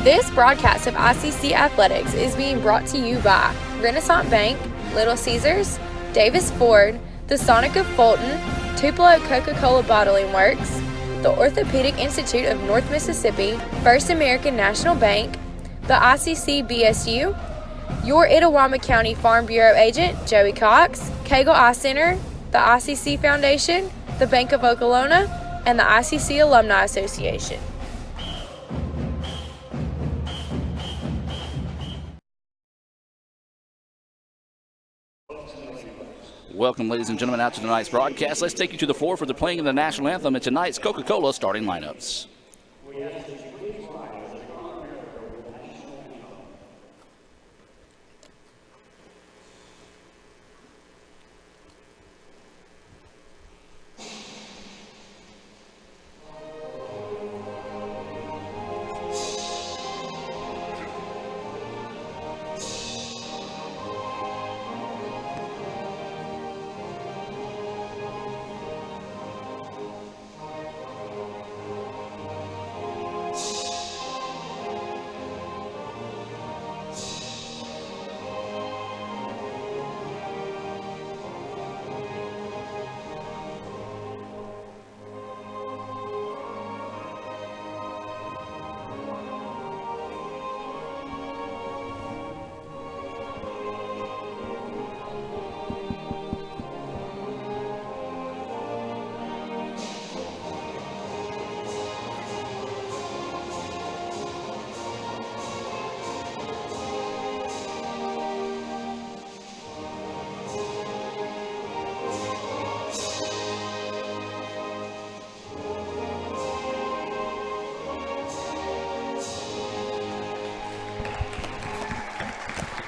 This broadcast of ICC Athletics is being brought to you by Renaissance Bank, Little Caesars, Davis Ford, the Sonic of Fulton, Tupelo Coca-Cola Bottling Works, the Orthopedic Institute of North Mississippi, First American National Bank, the ICC BSU, your Itawamba County Farm Bureau agent, Joey Cox, Cagle Eye Center, the ICC Foundation, the Bank of Okolona, and the ICC Alumni Association. Welcome, ladies and gentlemen, out to tonight's broadcast. Let's take you to the floor for the playing of the national anthem and tonight's Coca-Cola starting lineups.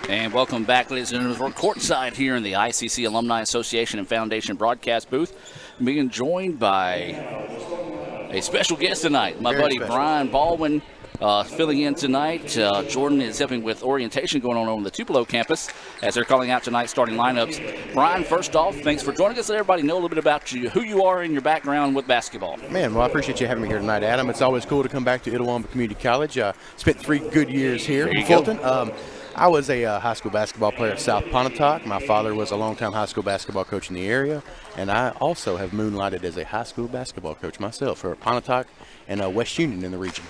And welcome back, ladies and gentlemen. We're courtside here in the ICC Alumni Association and Foundation broadcast booth, being joined by a special guest tonight, my buddy Brian Baldwin, filling in tonight. Jordan is helping with orientation going on the Tupelo campus as they're calling out tonight's starting lineups. Brian, first off, thanks for joining us. Let everybody know a little bit about you, who you are, and your background with basketball. Man, well, I appreciate you having me here tonight, Adam. It's always cool to come back to Itawamba Community College. Spent 3 good years here in Fulton. I was a high school basketball player at South Pontotoc. My father was a longtime high school basketball coach in the area, and I also have moonlighted as a high school basketball coach myself for Pontotoc and West Union in the region.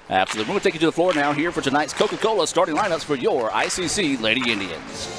Absolutely. We're going to take you to the floor now here for tonight's Coca-Cola starting lineups for your ICC Lady Indians.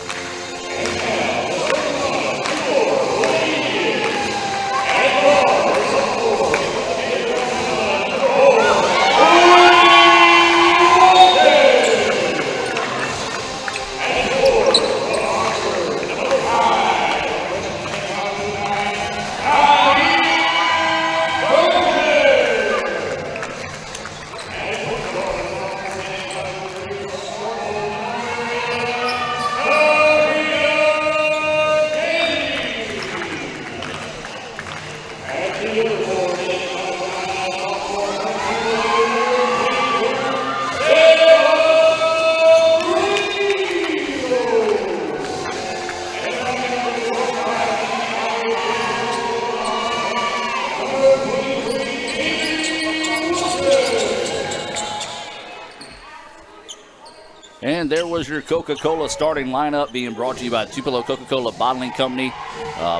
And there was your Coca-Cola starting lineup being brought to you by the Tupelo Coca-Cola Bottling Company,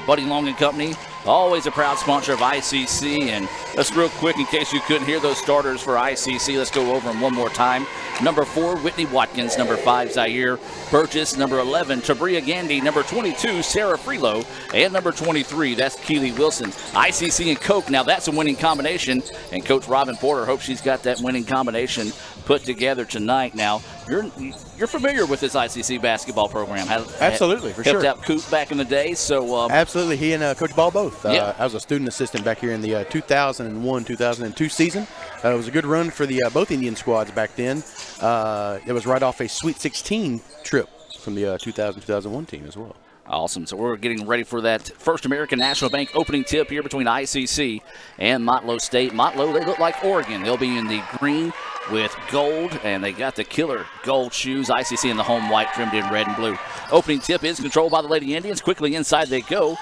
Buddy Long & Company, always a proud sponsor of ICC. And just real quick, in case you couldn't hear those starters for ICC, let's go over them one more time. Number 4, Whitney Watkins. Number 5, Zaire Burgess. Number 11, Tabria Gandy. Number 22, Sarah Freelo. And number 23, that's Keely Wilson. ICC and Coke, now that's a winning combination. And Coach Robin Porter hopes she's got that winning combination put together tonight. Now, you're familiar with this ICC basketball program. Absolutely, for sure. Helped out Coop back in the day. So absolutely, he and Coach Ball both. Yeah. I was a student assistant back here in the 2001-2002 season. It was a good run for the both Indian squads back then. It was right off a Sweet 16 trip from the 2000-2001 team as well. Awesome. So we're getting ready for that First American National Bank opening tip here between ICC and Motlow State. Motlow, they look like Oregon. They'll be in the green with gold, and they got the killer gold shoes. ICC in the home white trimmed in red and blue. Opening tip is controlled by the Lady Indians. Quickly inside they go.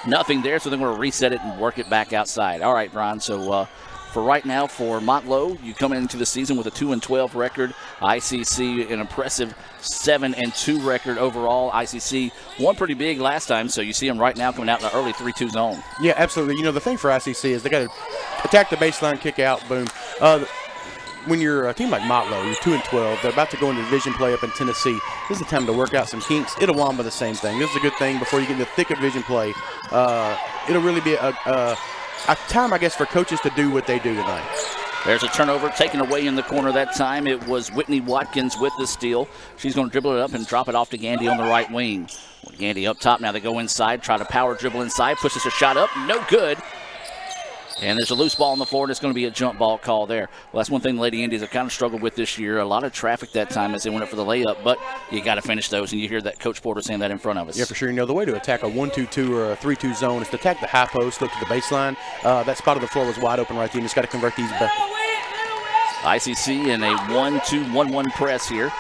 Nothing there, so they're going to reset it and work it back outside. All right, Brian, so for right now for Motlow. You come into the season with a 2-12 record. ICC an impressive 7-2 record overall. ICC won pretty big last time, so you see them right now coming out in the early 3-2 zone. Yeah, absolutely. You know, the thing for ICC is they got to attack the baseline, kick out, boom. When you're a team like Motlow, you're 2-12, they're about to go into division play up in Tennessee. This is the time to work out some kinks. Itawamba the same thing. This is a good thing before you get into the thick of division play. It'll really be a time, I guess, for coaches to do what they do tonight. There's a turnover taken away in the corner that time. It was Whitney Watkins with the steal. She's going to dribble it up and drop it off to Gandy on the right wing. Gandy up top. Now they go inside, try to power dribble inside, pushes a shot up, no good. And there's a loose ball on the floor, and it's going to be a jump ball call there. Well, that's one thing the Lady Indians have kind of struggled with this year. A lot of traffic that time as they went up for the layup, but you got to finish those, and you hear that Coach Porter saying that in front of us. Yeah, for sure. You know, the way to attack a 1-2-2 or a 3-2 zone is to attack the high post, look to the baseline. That spot of the floor was wide open right there. You just got to convert these back. ICC in a 1-2-1-1 press here.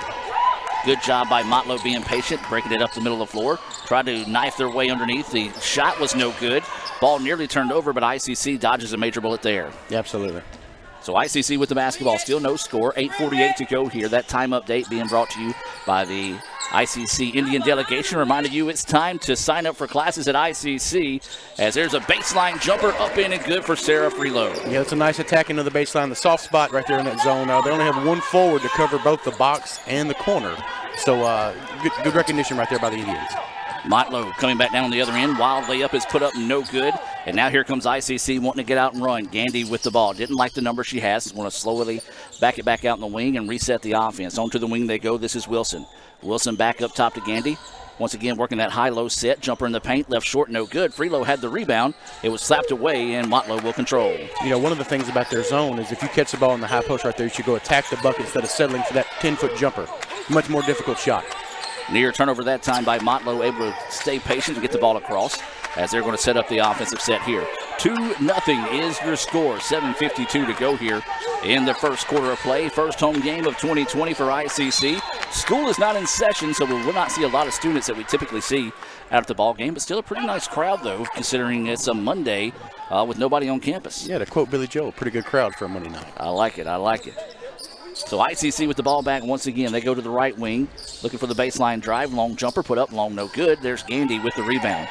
Good job by Motlow being patient, breaking it up the middle of the floor. Tried to knife their way underneath. The shot was no good. Ball nearly turned over, but ICC dodges a major bullet there. Yeah, absolutely. So ICC with the basketball, still no score. 8:48 to go here. That time update being brought to you by the ICC Indian delegation. Reminding you it's time to sign up for classes at ICC as there's a baseline jumper up in and good for Sarah Freelow. Yeah, it's a nice attack into the baseline. The soft spot right there in that zone. They only have one forward to cover both the box and the corner. So good recognition right there by the Indians. Motlow coming back down on the other end. Wild layup is put up, no good. And now here comes ICC wanting to get out and run. Gandy with the ball. Didn't like the number she has. Want to slowly back it back out in the wing and reset the offense. Onto the wing they go. This is Wilson. Wilson back up top to Gandy. Once again working that high-low set. Jumper in the paint. Left short, no good. Freelow had the rebound. It was slapped away, and Motlow will control. You know, one of the things about their zone is if you catch the ball in the high post right there, you should go attack the bucket instead of settling for that 10-foot jumper. Much more difficult shot. Near turnover that time by Motlow, able to stay patient and get the ball across as they're going to set up the offensive set here. 2-0 is your score. 7:52 to go here in the first quarter of play. First home game of 2020 for ICC. School is not in session, so we will not see a lot of students that we typically see out at the ball game, but still a pretty nice crowd, though, considering it's a Monday with nobody on campus. Yeah, to quote Billy Joel, pretty good crowd for a Monday night. I like it. I like it. So ICC with the ball back once again. They go to the right wing, looking for the baseline drive. Long jumper, put up, long, no good. There's Gandy with the rebound.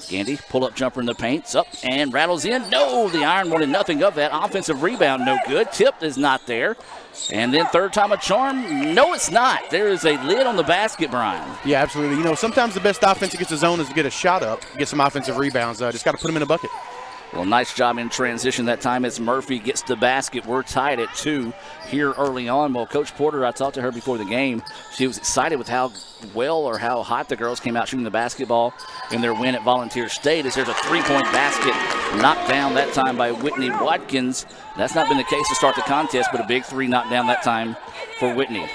Gandy, pull-up jumper in the paint. It's up and rattles in. No, the Iron wanted nothing of that. Offensive rebound, no good. Tip is not there. And then third time a charm. No, it's not. There is a lid on the basket, Brian. Yeah, absolutely. You know, sometimes the best offense against the zone is to get a shot up, get some offensive rebounds. Just got to put them in a bucket. Well, nice job in transition that time as Murphy gets the basket. We're tied at 2 here early on. Well, Coach Porter, I talked to her before the game. She was excited with how well or how hot the girls came out shooting the basketball in their win at Volunteer State as there's a three-point basket knocked down that time by Whitney Watkins. That's not been the case to start the contest, but a big three knocked down that time for Whitney.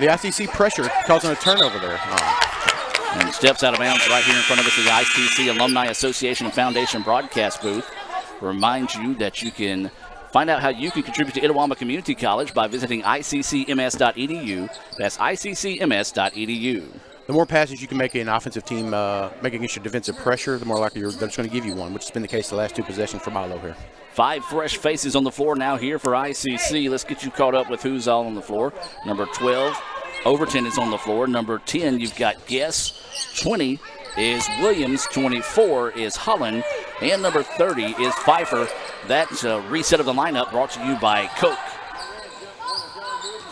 The ICC pressure causing a turnover there. And steps out of bounds right here in front of us, the ICC Alumni Association and Foundation broadcast booth. Reminds you that you can find out how you can contribute to Itawamba Community College by visiting iccms.edu. That's iccms.edu. The more passes you can make an offensive team make against your defensive pressure, the more likely they're just going to give you one, which has been the case the last 2 possessions for Motlow here. 5 fresh faces on the floor now here for ICC. Let's get you caught up with who's all on the floor. Number 12. Overton is on the floor. Number 10, you've got Guess. 20 is Williams. 24 is Holland. And number 30 is Pfeiffer. That's a reset of the lineup brought to you by Coke.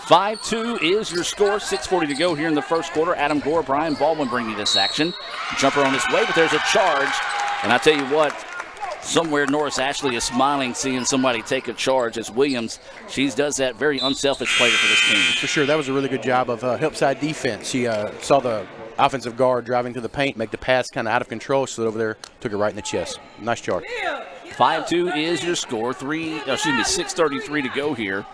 5-2 is your score. 6:40 to go here in the first quarter. Adam Gore, Brian Baldwin bring you this action. Jumper on his way, but there's a charge. And I tell you what, somewhere Norris Ashley is smiling seeing somebody take a charge as Williams, she does that very unselfish player for this team. For sure, that was a really good job of help side defense. She saw the offensive guard driving to the paint, make the pass kind of out of control, slid over there, took it right in the chest. Nice charge. 5-2 is your score. 6:33 to go here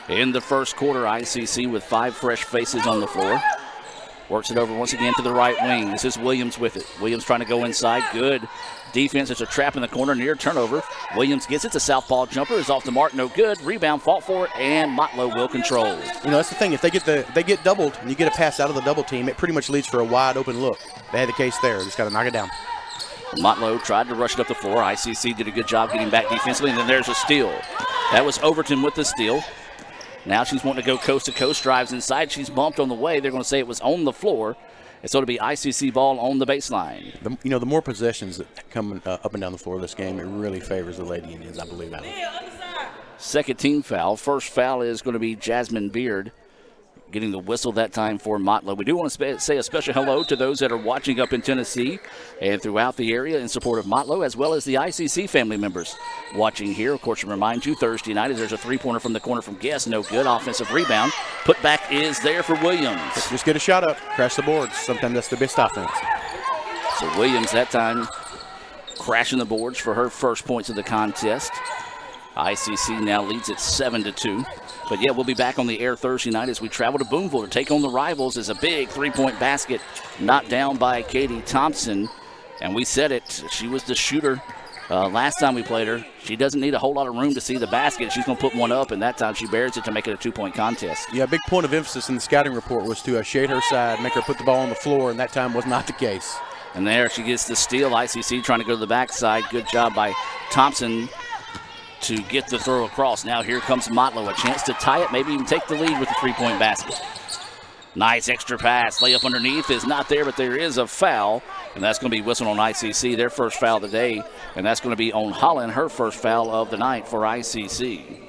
in the first quarter. ICC with 5 fresh faces on the floor. Works it over once again to the right wing. This is Williams with it. Williams trying to go inside. Good defense. It's a trap in the corner, near turnover. Williams gets it. The southpaw jumper is off the mark. No good. Rebound, fought for it, and Motlow will control. You know, that's the thing. If they get doubled and you get a pass out of the double team, it pretty much leads for a wide open look. They had the case there. Just got to knock it down. Motlow tried to rush it up the floor. ICC did a good job getting back defensively, and then there's a steal. That was Overton with the steal. Now she's wanting to go coast to coast, drives inside. She's bumped on the way. They're going to say it was on the floor. And so it'll be ICC ball on the baseline. The more possessions that come up and down the floor of this game, it really favors the Lady Indians, I believe. Second team foul. First foul is going to be Jasmine Beard, getting the whistle that time for Motlow. We do want to say a special hello to those that are watching up in Tennessee and throughout the area in support of Motlow, as well as the ICC family members watching here. Of course, to remind you, Thursday night, there's a three-pointer from the corner from Guest. No good. Offensive rebound. Putback is there for Williams. Just get a shot up. Crash the boards. Sometimes that's the best offense. So Williams that time crashing the boards for her first points of the contest. ICC now leads at 7-2. But yeah, we'll be back on the air Thursday night as we travel to Boonville to take on the Rivals as a big three-point basket knocked down by Katie Thompson. And we said it, she was the shooter last time we played her. She doesn't need a whole lot of room to see the basket. She's going to put one up, and that time she bears it to make it a two-point contest. Yeah, a big point of emphasis in the scouting report was to shade her side, make her put the ball on the floor, and that time was not the case. And there she gets the steal. ICC trying to go to the backside. Good job by Thompson to get the throw across. Now here comes Motlow, a chance to tie it, maybe even take the lead with the three-point basket. Nice extra pass. Layup underneath is not there, but there is a foul, and that's going to be whistled on ICC, their first foul of the day, and that's going to be on Holland, her first foul of the night for ICC.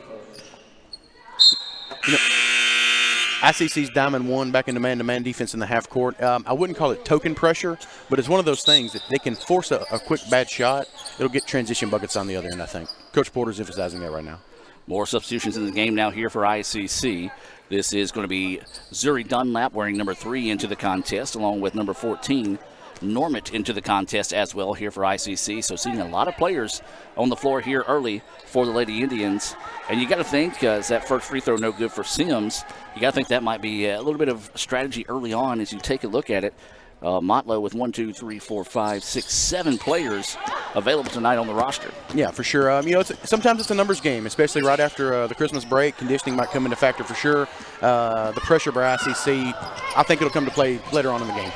ICC's diamond one back into man-to-man defense in the half court. I wouldn't call it token pressure, but it's one of those things that they can force a quick bad shot. It'll get transition buckets on the other end, I think. Coach Porter's emphasizing that right now. More substitutions in the game now here for ICC. This is going to be Zuri Dunlap wearing number 3 into the contest, along with number 14, Normant, into the contest as well here for ICC. So seeing a lot of players on the floor here early for the Lady Indians. And you got to think, as that first free throw no good for Sims, you got to think that might be a little bit of strategy early on as you take a look at it. Motlow with 1, 2, 3, 4, 5, 6, 7 players available tonight on the roster. Yeah, for sure. Sometimes it's a numbers game, especially right after the Christmas break. Conditioning might come into factor for sure. The pressure by ICC, I think it'll come to play later on in the game.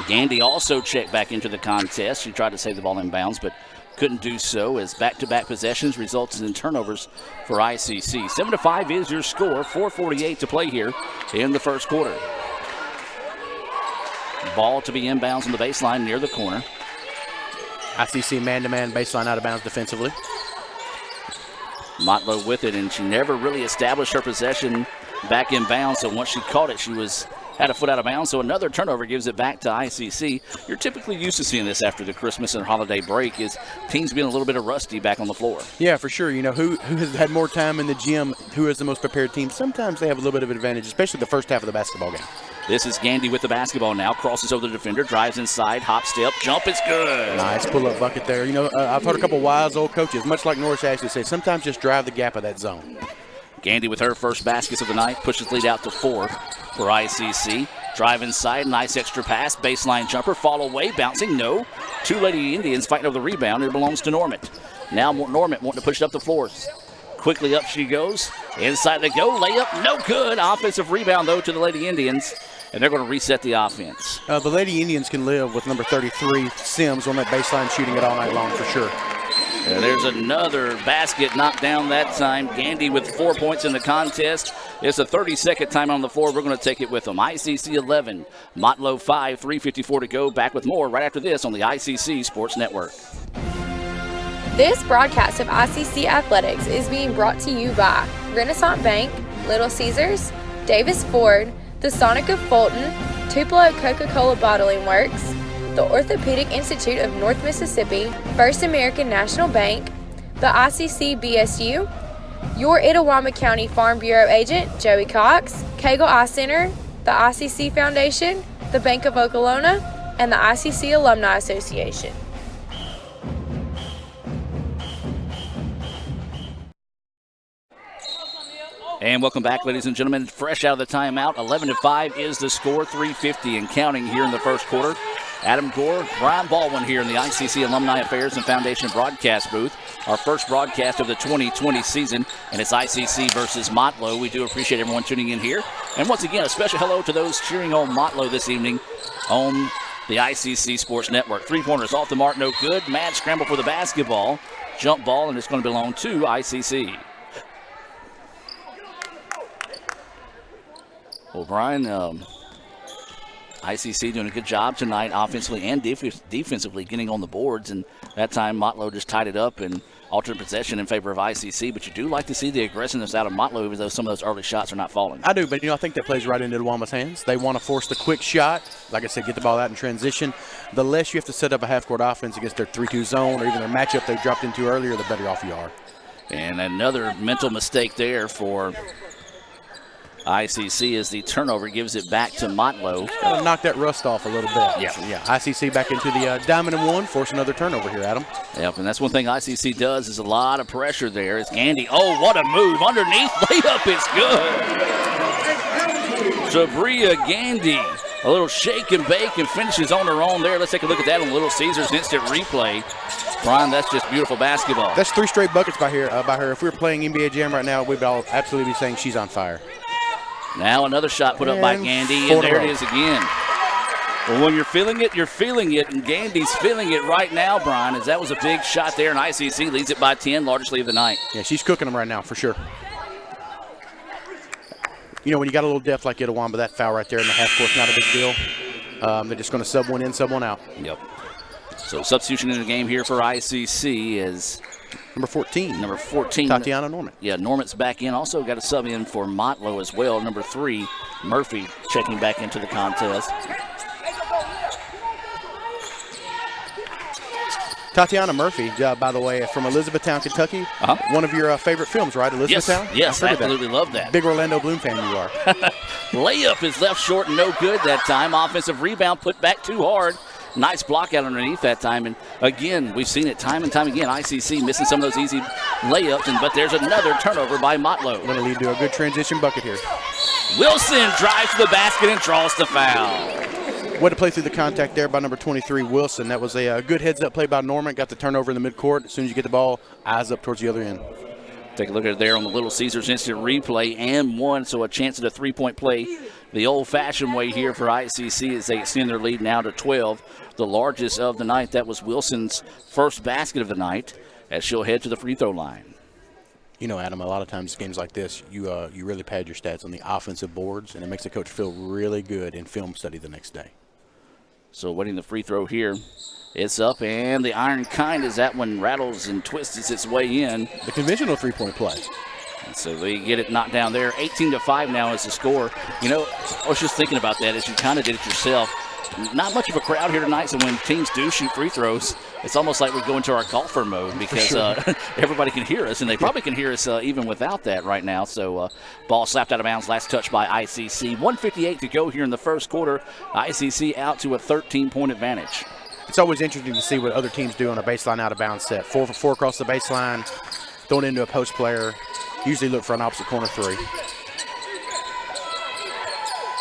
Gandy also checked back into the contest. She tried to save the ball in bounds, but couldn't do so as back-to-back possessions results in turnovers for ICC. 7-5 is your score. 4:48 to play here in the first quarter. Ball to be inbounds on the baseline near the corner. ICC man-to-man baseline out of bounds defensively. Motlow with it, and she never really established her possession back in bounds, so once she caught it, she had a foot out of bounds, so another turnover gives it back to ICC. You're typically used to seeing this after the Christmas and holiday break, is teams being a little bit of rusty back on the floor. Yeah, for sure. Who has had more time in the gym, who is the most prepared team, sometimes they have a little bit of advantage, especially the first half of the basketball game. This is Gandy with the basketball now, crosses over the defender, drives inside, hop step, jump, it's good. Nice pull-up bucket there. I've heard a couple wise old coaches, much like Norris Ashley, say sometimes just drive the gap of that zone. Gandy with her first baskets of the night, pushes lead out to 4 for ICC. Drive inside, nice extra pass, baseline jumper, fall away, bouncing, no. 2 Lady Indians fighting over the rebound, it belongs to Normant. Now Normant wanting to push it up the floors. Quickly up she goes, inside they go, layup, no good. Offensive rebound though to the Lady Indians, and they're going to reset the offense. The Lady Indians can live with number 33, Sims, on that baseline shooting it all night long for sure. There's another basket knocked down that time. Gandy with 4 points in the contest. It's a 30-second time on the floor. We're going to take it with them. ICC 11, Motlow 5, 3:54 to go. Back with more right after this on the ICC Sports Network. This broadcast of ICC Athletics is being brought to you by Renaissance Bank, Little Caesars, Davis Ford, the Sonic of Fulton, Tupelo Coca-Cola Bottling Works, the Orthopedic Institute of North Mississippi, First American National Bank, the ICC BSU, your Itawamba County Farm Bureau agent, Joey Cox, Cagle Eye Center, the ICC Foundation, the Bank of Okolona, and the ICC Alumni Association. And welcome back, ladies and gentlemen. Fresh out of the timeout, 11-5 is the score, 3:50 and counting here in the first quarter. Adam Gore, Brian Baldwin here in the ICC Alumni Affairs and Foundation broadcast booth. Our first broadcast of the 2020 season, and it's ICC versus Motlow. We do appreciate everyone tuning in here. And once again, a special hello to those cheering on Motlow this evening on the ICC Sports Network. Three-pointers off the mark, no good. Mad scramble for the basketball. Jump ball, and it's going to belong to ICC. Well, Brian, ICC doing a good job tonight offensively and defensively getting on the boards, and that time Motlow just tied it up and alternate possession in favor of ICC, but you do like to see the aggressiveness out of Motlow, even though some of those early shots are not falling. I do, but I think that plays right into Itawama's hands. They want to force the quick shot. Like I said, get the ball out in transition. The less you have to set up a half-court offense against their 3-2 zone or even their matchup they dropped into earlier, the better off you are. And another mental mistake there for ICC as the turnover gives it back to Motlow. Got to knock that rust off a little bit. Yeah. So, ICC back into the diamond and one, force another turnover here, Adam. Yep, and that's one thing ICC does is a lot of pressure there. It's Gandy. Oh, what a move. Underneath layup, it's good. Sabria Gandy. A little shake and bake and finishes on her own there. Let's take a look at that on Little Caesars instant replay. Brian, that's just beautiful basketball. That's 3 straight buckets by her. If we were playing NBA Jam right now, we'd all absolutely be saying she's on fire. Now another shot put up by Gandy, and there it is again. Well, when you're feeling it, and Gandy's feeling it right now, Brian, as that was a big shot there, and ICC leads it by 10, largest lead of the night. Yeah, she's cooking them right now for sure. When you got a little depth like Itawama, that foul right there in the half court's not a big deal. They're just going to sub one in, sub one out. Yep. So substitution in the game here for ICC is Number 14. Tatiana Norman. Yeah, Norman's back in. Also got a sub in for Motlow as well. Number 3, Murphy checking back into the contest. Tatiana Murphy, by the way, from Elizabethtown, Kentucky. One of your favorite films, right? Elizabethtown? Yes, absolutely love that. Big Orlando Bloom fan you are. Layup is left short and no good that time. Offensive rebound put back too hard. Nice block out underneath that time. And again, we've seen it time and time again. ICC missing some of those easy layups, but there's another turnover by Motlow. Going to lead to a good transition bucket here. Wilson drives to the basket and draws the foul. Way to play through the contact there by number 23, Wilson. That was a good heads-up play by Norman. Got the turnover in the midcourt. As soon as you get the ball, eyes up towards the other end. Take a look at it there on the Little Caesars instant replay and one, so a chance at a three-point play the old-fashioned way here for ICC as they extend their lead now to 12, the largest of the night. That was Wilson's first basket of the night as she'll head to the free throw line. Adam, a lot of times games like this, you really pad your stats on the offensive boards, and it makes the coach feel really good in film study the next day. So waiting the free throw here. It's up, and the iron kind as that one rattles and twists its way in. The conventional three-point play. And so they get it knocked down there. 18-5 now is the score. I was just thinking about that as you kind of did it yourself. Not much of a crowd here tonight, so when teams do shoot free throws, it's almost like we go into our golfer mode because everybody can hear us, and they probably can hear us even without that right now. So ball slapped out of bounds, last touch by ICC. 1:58 to go here in the first quarter. ICC out to a 13-point advantage. It's always interesting to see what other teams do on a baseline out-of-bounds set. 4 for 4 across the baseline, thrown into a post player. Usually look for an opposite corner three.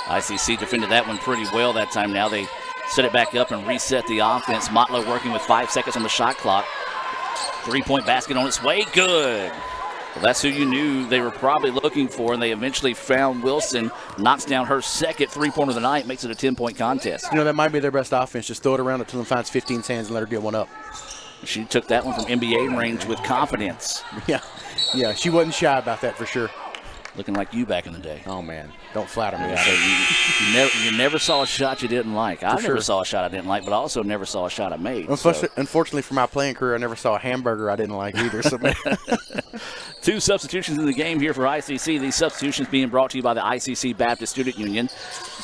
ICC defended that one pretty well that time. Now they set it back up and reset the offense. Motlow working with 5 seconds on the shot clock. 3-point basket on its way. Good. Well, that's who you knew they were probably looking for, and they eventually found Wilson. Knocks down her second three-pointer of the night, makes it a 10-point contest. That might be their best offense. Just throw it around until it finds 15 hands and let her get one up. She took that one from NBA range with confidence. Yeah, she wasn't shy about that for sure. Looking like you back in the day. Oh, man. Don't flatter me. So you never saw a shot you didn't like. I never saw a shot I didn't like, but I also never saw a shot I made. Unfortunately for my playing career, I never saw a hamburger I didn't like either. So 2 substitutions in the game here for ICC. These substitutions being brought to you by the ICC Baptist Student Union.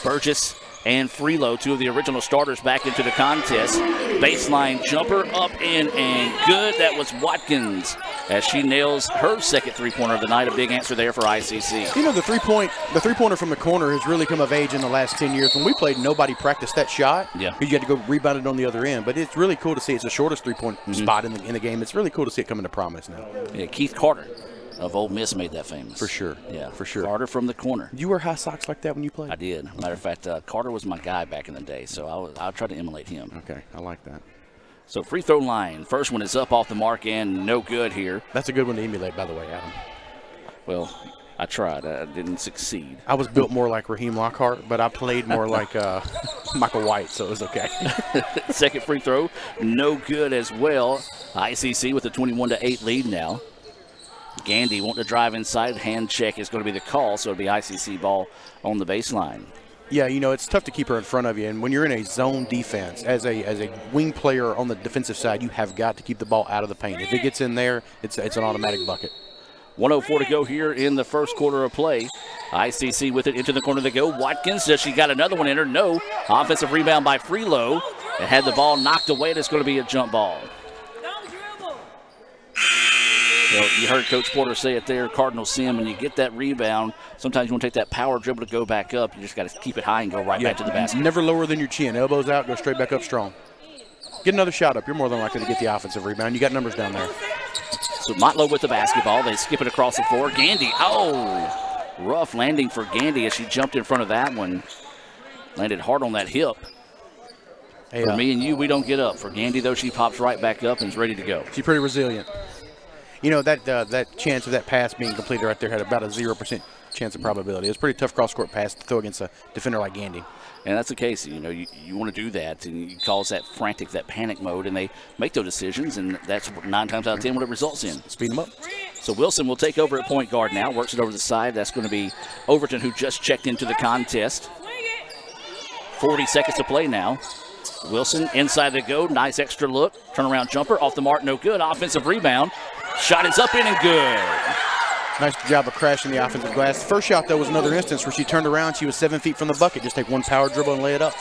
Burgess and Freelow, 2 of the original starters, back into the contest. Baseline jumper up in and good. That was Watkins as she nails her second three-pointer of the night. A big answer there for ICC. The three-pointer from the corner has really come of age in the last 10 years. When we played, nobody practiced that shot. Yeah. Because you had to go rebound it on the other end. But it's really cool to see. It's the shortest three-point spot in the game. It's really cool to see it come into prominence now. Yeah, Keith Carter of Ole Miss made that famous. For sure. Yeah, for sure. Carter from the corner. You wear high socks like that when you played? I did. Matter of fact, Carter was my guy back in the day, so I tried to emulate him. Okay, I like that. So free throw line. First one is up off the mark and no good here. That's a good one to emulate, by the way, Adam. Well, I tried. I didn't succeed. I was built more like Raheem Lockhart, but I played more like Michael White, so it was okay. Second free throw, no good as well. ICC with a 21-8 lead now. Gandy wanting to drive inside. Hand check is going to be the call, so it'll be ICC ball on the baseline. Yeah, you know, it's tough to keep her in front of you. And when you're in a zone defense, as a wing player on the defensive side, you have got to keep the ball out of the paint. If it gets in there, it's an automatic bucket. 1:04 to go here in the first quarter of play. ICC with it into the corner to go. Watkins, does she got another one in her? No. Offensive rebound by Freelow. It had the ball knocked away, and it's going to be a jump ball. Well, you heard Coach Porter say it there, Cardinal Sim, when you get that rebound, sometimes you want to take that power dribble to go back up. You just got to keep it high and go right back to the basket. Never lower than your chin. Elbows out, go straight back up strong. Get another shot up. You're more than likely to get the offensive rebound. You got numbers down there. So Motlow with the basketball. They skip it across the floor. Gandy, rough landing for Gandy as she jumped in front of that one. Landed hard on that hip. Hey, for me and you, we don't get up. For Gandy, though, she pops right back up and is ready to go. She's pretty resilient. You know, that chance of that pass being completed right there had about a 0% chance of probability. It was a pretty tough cross-court pass to throw against a defender like Gandy. And that's the case. You know, you want to do that, and you cause that frantic, that panic mode, and they make those decisions, and that's 9 times out of 10 what it results in. Speed them up. So Wilson will take over at point guard now, works it over the side. That's going to be Overton, who just checked into the contest. 40 seconds to play now. Wilson inside to go. Nice extra look. Turnaround jumper. Off the mark. No good. Offensive rebound. Shot is up in and good. Nice job of crashing the offensive glass. First shot, though, was another instance where she turned around. She was 7 feet from the bucket. Just take one power dribble and lay it up.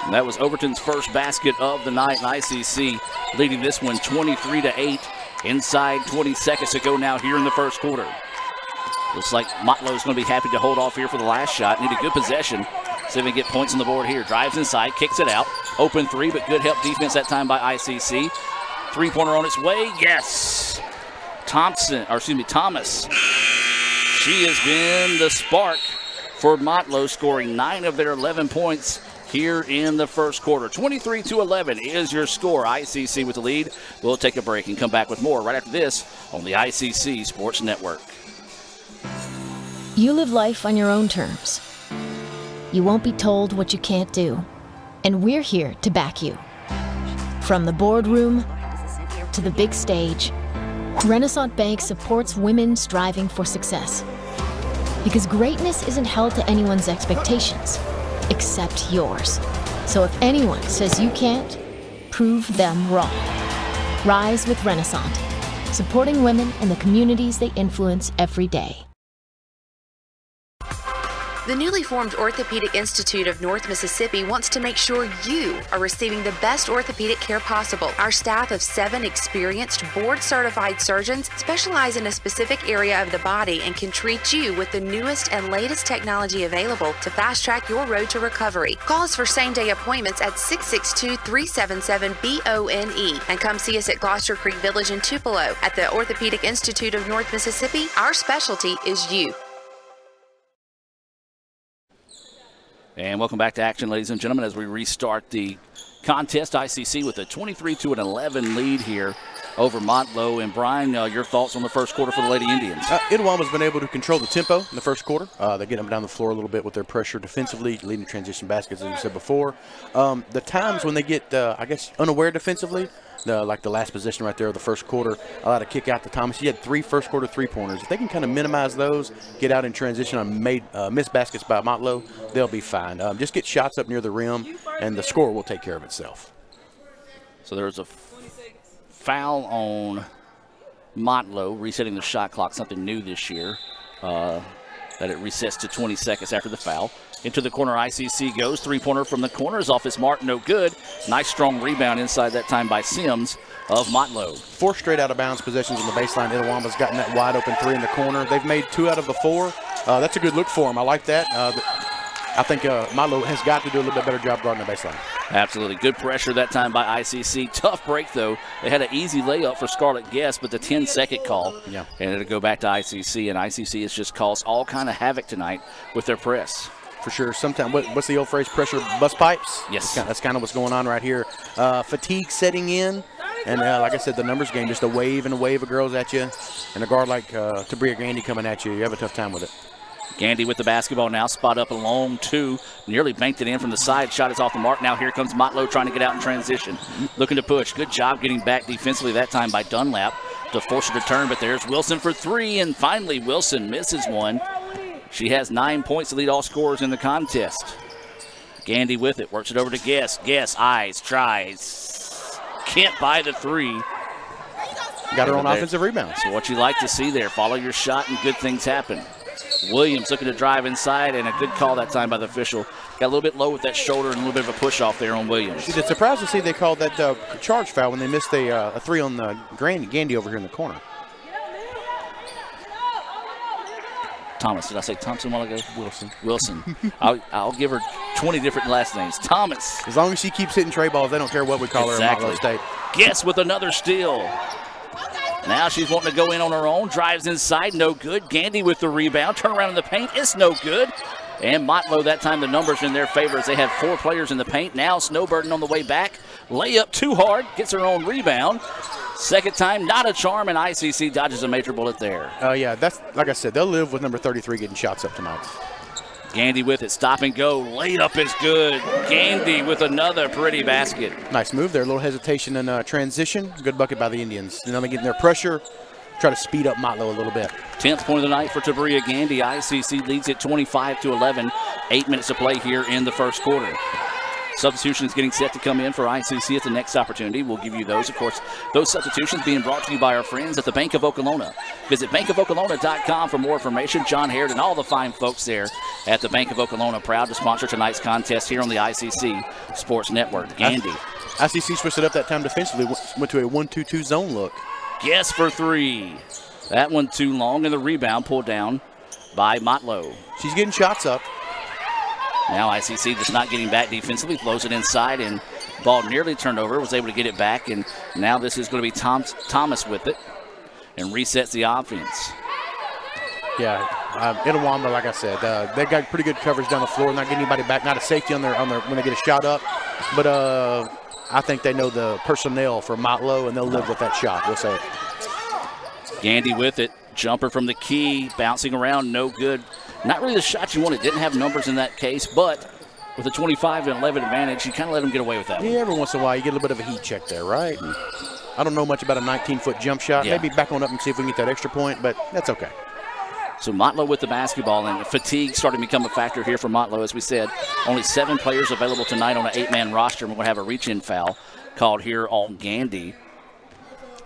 And that was Overton's first basket of the night. And ICC leading this one 23-8. Inside 20 seconds to go now here in the first quarter. Looks like Motlow's going to be happy to hold off here for the last shot. Need a good possession. See if we can get points on the board here. Drives inside, kicks it out. Open three, but good help defense that time by ICC. Three-pointer on its way. Yes. Thomas. She has been the spark for Motlow, scoring 9 of their 11 points here in the first quarter. 23-11 is your score. ICC with the lead. We'll take a break and come back with more right after this on the ICC Sports Network. You live life on your own terms. You won't be told what you can't do. And we're here to back you. From the boardroom to the big stage, Renaissance Bank supports women striving for success. Because greatness isn't held to anyone's expectations, except yours. So if anyone says you can't, prove them wrong. Rise with Renaissance, supporting women in the communities they influence every day. The newly formed Orthopedic Institute of North Mississippi wants to make sure you are receiving the best orthopedic care possible. Our staff of 7 experienced, board-certified surgeons specialize in a specific area of the body and can treat you with the newest and latest technology available to fast-track your road to recovery. Call us for same-day appointments at 662-377-BONE and come see us at Gloucester Creek Village in Tupelo. At the Orthopedic Institute of North Mississippi, our specialty is you. And welcome back to action, ladies and gentlemen, as we restart the contest. ICC with a 23-11 lead here over Motlow. And Brian, your thoughts on the first quarter for the Lady Indians? Itawama's been able to control the tempo in the first quarter. They get them down the floor a little bit with their pressure defensively, leading transition baskets, as you said before. The times when they get, unaware defensively, like the last possession right there of the first quarter, allowed to kick out to Thomas. He had 3 first quarter three-pointers. If they can kind of minimize those, get out in transition on missed baskets by Motlow, they'll be fine. Just get shots up near the rim, and the score will take care of itself. So there's a foul on Motlow, resetting the shot clock, something new this year, that it resets to 20 seconds after the foul. Into the corner, ICC goes. Three-pointer from the corner is off his mark, no good. Nice strong rebound inside that time by Sims of Motlow. 4 straight out-of-bounds possessions on the baseline. Itawama's gotten that wide-open 3 in the corner. They've made 2 out of the 4. That's a good look for them. I like that. I think Motlow has got to do a little bit better job guarding the baseline. Absolutely. Good pressure that time by ICC. Tough break, though. They had an easy layup for Scarlett Guest, but the 10-second call. Yeah. And it'll go back to ICC, and ICC has just caused all kind of havoc tonight with their press. For sure. Sometimes, what's the old phrase? Pressure bust pipes? Yes. That's kind of what's going on right here. Fatigue setting in. And like I said, the numbers game, just a wave and a wave of girls at you. And a guard like Tabria Gandy coming at you, you have a tough time with it. Gandy with the basketball now, spot up a long two, nearly banked it in from the side. Shot is off the mark. Now here comes Motlow trying to get out in transition, looking to push. Good job getting back defensively that time by Dunlap to force her to turn, but there's Wilson for three, and finally Wilson misses one. She has 9 points to lead all scorers in the contest. Gandy with it, works it over to Guess. Guess, eyes, tries. Can't buy the three. Got her own offensive rebound. So what you like to see there, follow your shot and good things happen. Williams looking to drive inside, and a good call that time by the official. Got a little bit low with that shoulder and a little bit of a push off there on Williams. It's surprised to see they called that charge foul when they missed a three on the Gandy over here in the corner. Thomas, did I say Thompson a while ago? Wilson. I'll give her 20 different last names. Thomas. As long as she keeps hitting tray balls, they don't care what we call her in Motlow State. Guess with another steal. Now she's wanting to go in on her own. Drives inside, no good. Gandy with the rebound. Turn around in the paint, it's no good. And Motlow, that time the numbers in their favor as they have 4 players in the paint. Now Snowburden on the way back. Layup too hard, gets her own rebound. Second time, not a charm, and ICC dodges a major bullet there. Yeah, that's like I said, they'll live with number 33 getting shots up tonight. Gandy with it, stop and go. Layup is good. Gandy with another pretty basket. Nice move there, a little hesitation in transition. Good bucket by the Indians. Now they're getting their pressure, try to speed up Motlow a little bit. 10th point of the night for Tabria Gandy. ICC leads it 25-11. 8 minutes to play here in the first quarter. Substitutions getting set to come in for ICC at the next opportunity. We'll give you those. Of course, those substitutions being brought to you by our friends at the Bank of Okolona. Visit bankofokolona.com for more information. John Harrod and all the fine folks there at the Bank of Okolona proud to sponsor tonight's contest here on the ICC Sports Network. Gandy. ICC switched it up that time defensively, went to a 1-2-2 zone look. Guess for three. That one too long, and the rebound pulled down by Motlow. She's getting shots up. Now ICC just not getting back defensively, throws it inside, and ball nearly turned over, was able to get it back, and now this is going to be Thomas with it, and resets the offense. Yeah, Itawamba, like I said, they got pretty good coverage down the floor, not getting anybody back, not a safety on their when they get a shot up, but I think they know the personnel for Motlow, and they'll live with that shot, we'll say it. Gandy with it, jumper from the key, bouncing around, no good. Not really the shot you wanted. Didn't have numbers in that case, but with a 25-11 advantage, you kind of let them get away with that one. Yeah, every once in a while you get a little bit of a heat check there, right? And I don't know much about a 19-foot jump shot. Yeah. Maybe back on up and see if we can get that extra point, but that's okay. So Motlow with the basketball, and fatigue starting to become a factor here for Motlow. As we said, only 7 players available tonight on an 8-man roster. We're going to have a reach-in foul called here on Gandy.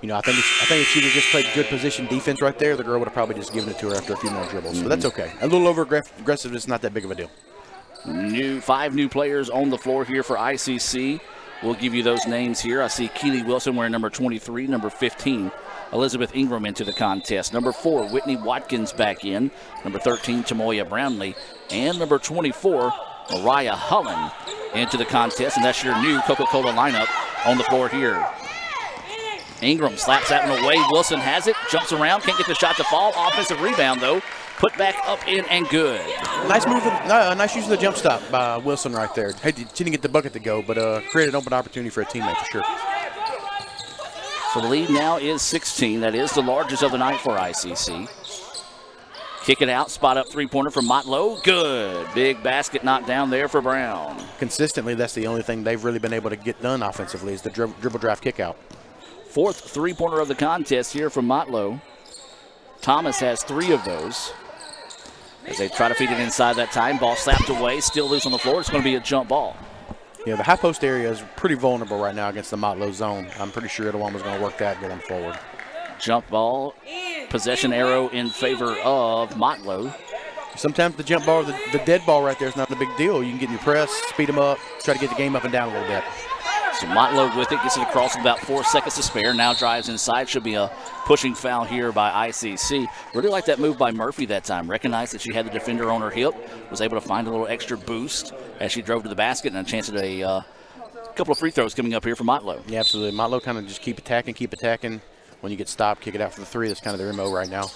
You know, I think if she would have just played good position defense right there, the girl would have probably just given it to her after a few more dribbles. But that's okay. A little over-aggressive is not that big of a deal. 5 new players on the floor here for ICC. We'll give you those names here. I see Keely Wilson wearing number 23, number 15. Elizabeth Ingram into the contest. Number 4, Whitney Watkins back in. Number 13, Tamoya Brownlee. And number 24, Mariah Hullen into the contest. And that's your new Coca-Cola lineup on the floor here. Ingram slaps that one away. Wilson has it, jumps around, can't get the shot to fall. Offensive rebound, though. Put back up in and good. Nice move, nice use of the jump stop by Wilson right there. She didn't get the bucket to go, but created an open opportunity for a teammate for sure. So the lead now is 16. That is the largest of the night for ICC. Kick it out, spot up three-pointer from Motlow. Good. Big basket knocked down there for Brown. Consistently, that's the only thing they've really been able to get done offensively is the dribble drive kick out. 4th three-pointer of the contest here from Motlow. Thomas has 3 of those. As they try to feed it inside that time. Ball slapped away, still loose on the floor. It's going to be a jump ball. Yeah, the high post area is pretty vulnerable right now against the Motlow zone. I'm pretty sure Itawamba's going to work that going forward. Jump ball, possession arrow in favor of Motlow. Sometimes the jump ball, the dead ball right there is not a big deal. You can get in your press, speed them up, try to get the game up and down a little bit. So Motlow with it, gets it across with about 4 seconds to spare. Now drives inside. Should be a pushing foul here by ICC. Really like that move by Murphy that time. Recognized that she had the defender on her hip. Was able to find a little extra boost as she drove to the basket, and a chance at a couple of free throws coming up here for Motlow. Yeah, absolutely. Motlow kind of just keep attacking. When you get stopped, kick it out for the 3. That's kind of their MO right now.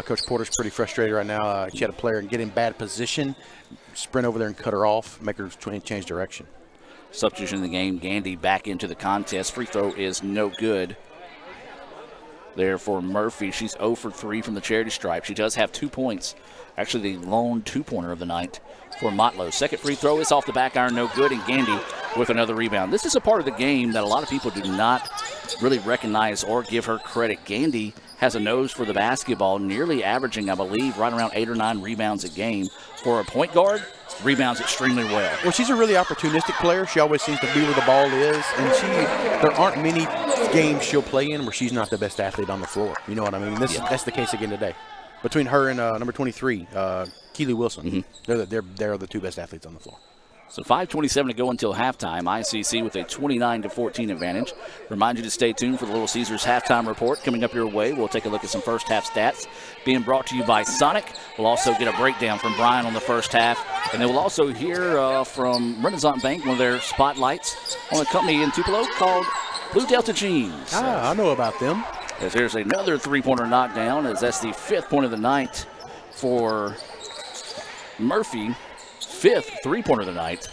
Coach Porter's pretty frustrated right now. She had a player get in bad position, sprint over there and cut her off, make her change direction. Substitution in the game. Gandy back into the contest. Free throw is no good. there for Murphy. She's 0 for 3 from the charity stripe. She does have 2 points. Actually, the lone two-pointer of the night for Motlow. Second free throw is off the back iron, no good, and Gandy with another rebound. This is a part of the game that a lot of people do not really recognize or give her credit. Gandy has a nose for the basketball, nearly averaging, I believe, right around 8 or 9 rebounds a game. For a point guard, rebounds extremely well. Well, she's a really opportunistic player. She always seems to be where the ball is, and there aren't many games she'll play in where she's not the best athlete on the floor. You know what I mean? That's the case again today. Between her and number 23, Keely Wilson, they're the two best athletes on the floor. So 5:27 to go until halftime. ICC with a 29-14 advantage. Remind you to stay tuned for the Little Caesars halftime report coming up your way. We'll take a look at some first half stats being brought to you by Sonic. We'll also get a breakdown from Brian on the first half. And then we'll also hear from Renaissance Bank, one of their spotlights on a company in Tupelo called Blue Delta Jeans. I know about them. As there's another three-pointer knockdown, as that's the 5th point of the night for Murphy. 5th three-pointer of the night.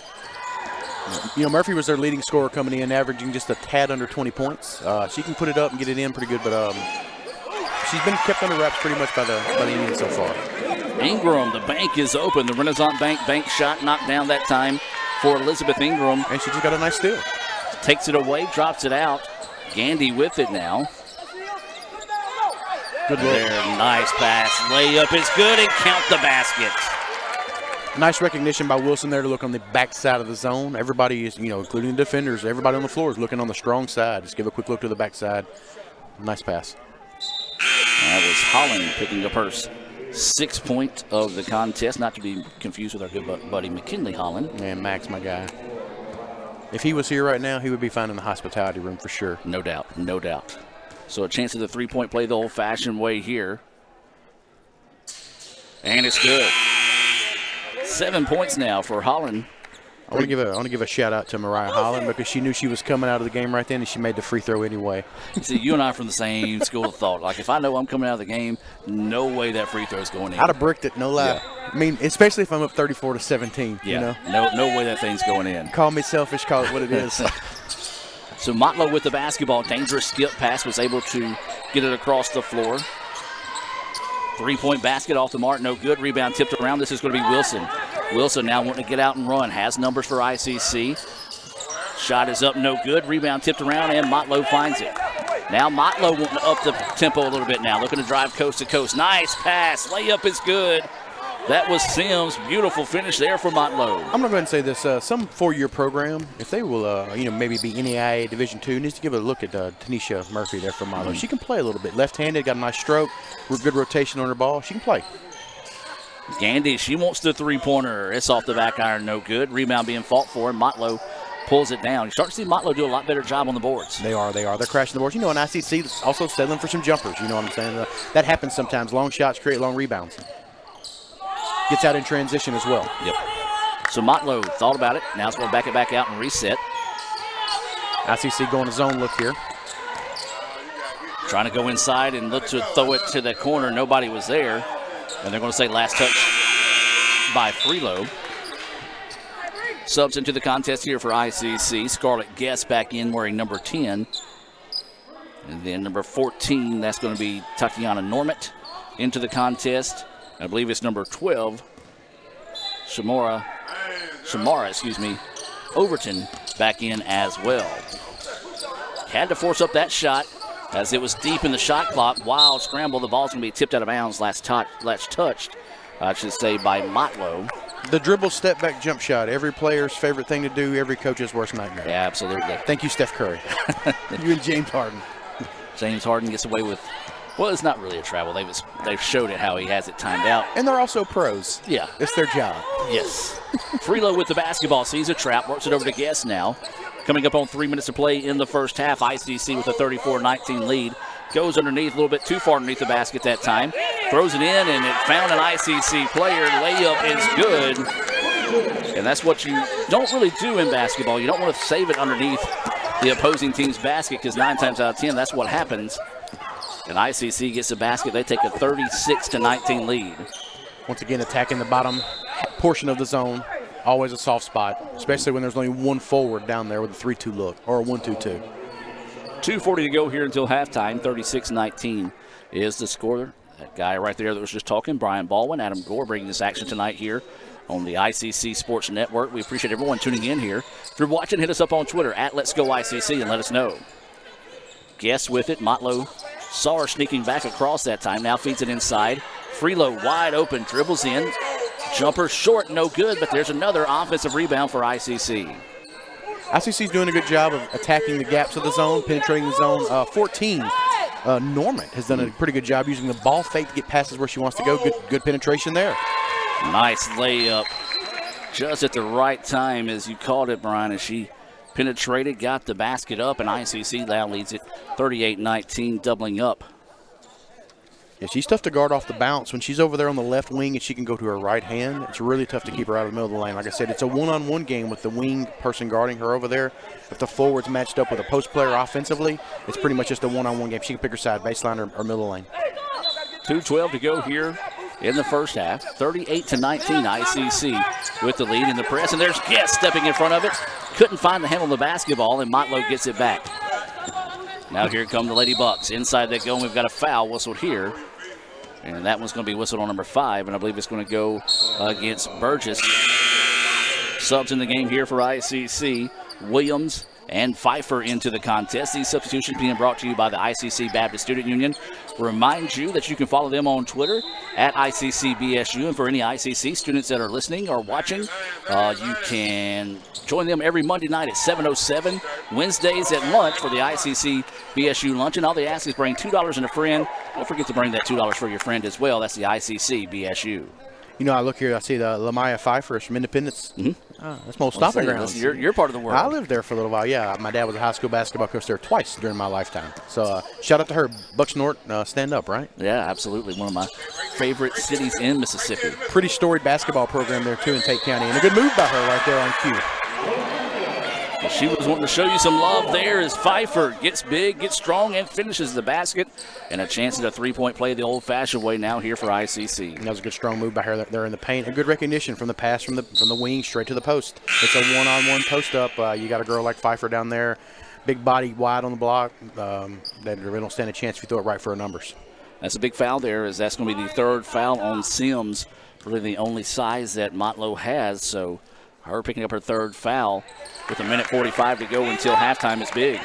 You know, Murphy was their leading scorer coming in, averaging just a tad under 20 points. She can put it up and get it in pretty good, but she's been kept under wraps pretty much by the Indians so far. Ingram, the bank is open. The Renaissance bank shot knocked down that time for Elizabeth Ingram. And she just got a nice steal. Takes it away, drops it out. Gandy with it now. Good look. There, nice pass. Layup is good, and count the basket. Nice recognition by Wilson there to look on the back side of the zone. Everybody is, including the defenders, everybody on the floor is looking on the strong side. Just give a quick look to the back side. Nice pass. That was Holland picking up her 6th point of the contest, not to be confused with our good buddy McKinley Holland. And Max, my guy. If he was here right now, he would be finding the hospitality room for sure. No doubt, no doubt. So a chance of the three-point play the old-fashioned way here. And it's good. 7 points now for Holland. I want to give a shout out to Mariah Holland because she knew she was coming out of the game right then, and she made the free throw anyway. See, you and I are from the same school of thought. Like, if I know I'm coming out of the game, no way that free throw is going in. I'd have bricked it, no lie. Yeah. I mean, especially if I'm up 34-17. Yeah. No way that thing's going in. Call me selfish, call it what it is. So Motlow with the basketball, dangerous skip pass, was able to get it across the floor. 3-point basket off the mark, no good. Rebound tipped around. This is going to be Wilson. Wilson now wanting to get out and run. Has numbers for ICC. Shot is up, no good. Rebound tipped around, and Motlow finds it. Now Motlow wanting to up the tempo a little bit now. Looking to drive coast to coast. Nice pass. Layup is good. That was Sims. Beautiful finish there for Motlow. I'm going to go ahead and say this. Some 4-year program, if they will, maybe be NAIA Division II, needs to give a look at Tanisha Murphy there for Motlow. She can play a little bit. Left-handed, got a nice stroke, good rotation on her ball. She can play. Gandy, she wants the three-pointer. It's off the back iron, no good. Rebound being fought for, and Motlow pulls it down. You start to see Motlow do a lot better job on the boards. They are. They're crashing the boards. And ICC is also settling for some jumpers. You know what I'm saying? That happens sometimes. Long shots create long rebounds. Gets out in transition as well. Yep. So Motlow thought about it. Now it's going to back it back out and reset. ICC going to zone look here. Trying to go inside and look to throw it to the corner. Nobody was there. And they're going to say last touch by Freelow. Subs into the contest here for ICC. Scarlett Guest back in wearing number 10. And then number 14, that's going to be Tatiana Normant into the contest. I believe it's number 12, Shamara, Overton back in as well. Had to force up that shot as it was deep in the shot clock. Wild scramble. The ball's going to be tipped out of bounds. Last touched, I should say, by Motlow. The dribble step back jump shot. Every player's favorite thing to do. Every coach's worst nightmare. Yeah, absolutely. Thank you, Steph Curry. You and James Harden. James Harden gets away with. Well, it's not really a travel. They've showed it how he has it timed out. And they're also pros. Yeah. It's their job. Yes. Freelow with the basketball, sees a trap, works it over to Guest now. Coming up on 3 minutes to play in the first half. ICC with a 34-19 lead. Goes underneath, a little bit too far underneath the basket that time. Throws it in, and it found an ICC player. Layup is good. And that's what you don't really do in basketball. You don't want to save it underneath the opposing team's basket because 9 times out of 10, that's what happens. And ICC gets a basket. They take a 36-19 lead. Once again, attacking the bottom portion of the zone. Always a soft spot, especially when there's only one forward down there with a 3-2 look or a 1-2-2. 2:40 to go here until halftime. 36-19 is the score. That guy right there that was just talking, Brian Baldwin, Adam Gore, bringing this action tonight here on the ICC Sports Network. We appreciate everyone tuning in here. If you're watching, hit us up on Twitter at Let's Go ICC and let us know. Guess with it. Motlow saw her sneaking back across that time. Now feeds it inside. Freelo wide open, dribbles in. Jumper short, no good, but there's another offensive rebound for ICC. ICC's doing a good job of attacking the gaps of the zone, penetrating the zone. 14, Norman has done a pretty good job using the ball fake to get passes where she wants to go. Good penetration there. Nice layup just at the right time, as you called it, Brian, as she penetrated, got the basket up, and ICC now leads it 38-19, doubling up. Yeah, she's tough to guard off the bounce. When she's over there on the left wing and she can go to her right hand, it's really tough to keep her out of the middle of the lane. Like I said, it's a one-on-one game with the wing person guarding her over there. If the forward's matched up with a post player offensively, it's pretty much just a one-on-one game. She can pick her side, baseline or middle of the lane. 2:12 to go here in the first half. 38-19, ICC with the lead in the press. And there's Guest stepping in front of it. Couldn't find the handle of the basketball, and Motlow gets it back. Now here come the Lady Bucks. Inside they go, and we've got a foul whistled here. And that one's going to be whistled on number 5, and I believe it's going to go against Burgess. Subs in the game here for ICC. Williams and Pfeiffer into the contest. These substitutions being brought to you by the ICC Baptist Student Union. Remind you that you can follow them on Twitter at ICCBSU. And for any ICC students that are listening or watching, you can join them every Monday night at 7:07, Wednesdays at lunch for the ICC BSU lunch. And all they ask is bring $2 and a friend. Don't forget to bring that $2 for your friend as well. That's the ICC BSU. You know, I look here, I see the Lamaya Pfeiffer is from Independence. That's my old stomping grounds. You're part of the world. I lived there for a little while, yeah. My dad was a high school basketball coach there twice during my lifetime. So shout out to her. Bucks North, stand up, right? Yeah, absolutely. One of my favorite cities in Mississippi. Pretty storied basketball program there, too, in Tate County. And a good move by her right there on cue. She was wanting to show you some love there as Pfeiffer gets big, gets strong, and finishes the basket. And a chance at a three-point play the old-fashioned way now here for ICC. And that was a good strong move by her there in the paint. A good recognition from the pass from the wing straight to the post. It's a one-on-one post-up. You got a girl like Pfeiffer down there, big body, wide on the block. They don't stand a chance if you throw it right for her numbers. That's a big foul there, as that's going to be the third foul on Sims. Really the only size that Motlow has, so her picking up her third foul with 1:45 to go until halftime is big.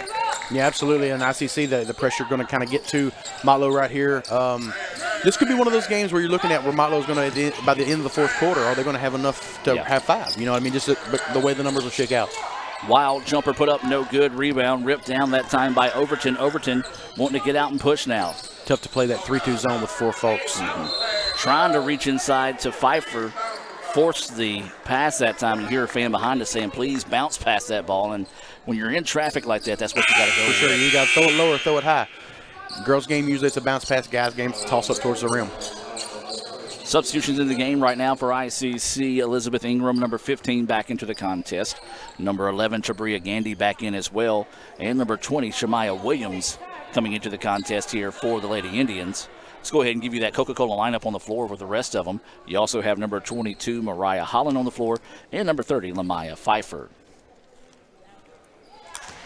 Yeah, absolutely. And ICC, the pressure going to kind of get to Motlow right here. This could be one of those games where you're looking at where Motlow's going to, by the end of the fourth quarter, are they going to have enough to have 5? You know what I mean? Just the way the numbers will shake out. Wild jumper put up, no good. Rebound ripped down that time by Overton. Overton wanting to get out and push now. Tough to play that 3-2 zone with 4 folks. Trying to reach inside to Pfeiffer. Forced the pass that time. You hear a fan behind us saying, please bounce past that ball. And when you're in traffic like that, that's what you got to go for sure. You got to throw it low or throw it high. Girls' game, usually it's a bounce pass. Guys' game, it's a toss up towards the rim. Substitutions in the game right now for ICC. Elizabeth Ingram, number 15, back into the contest. Number 11, Tabria Gandy, back in as well. And number 20, Shemaya Williams, coming into the contest here for the Lady Indians. Let's go ahead and give you that Coca-Cola lineup on the floor with the rest of them. You also have number 22, Mariah Holland, on the floor, and number 30, Lamaya Pfeiffer.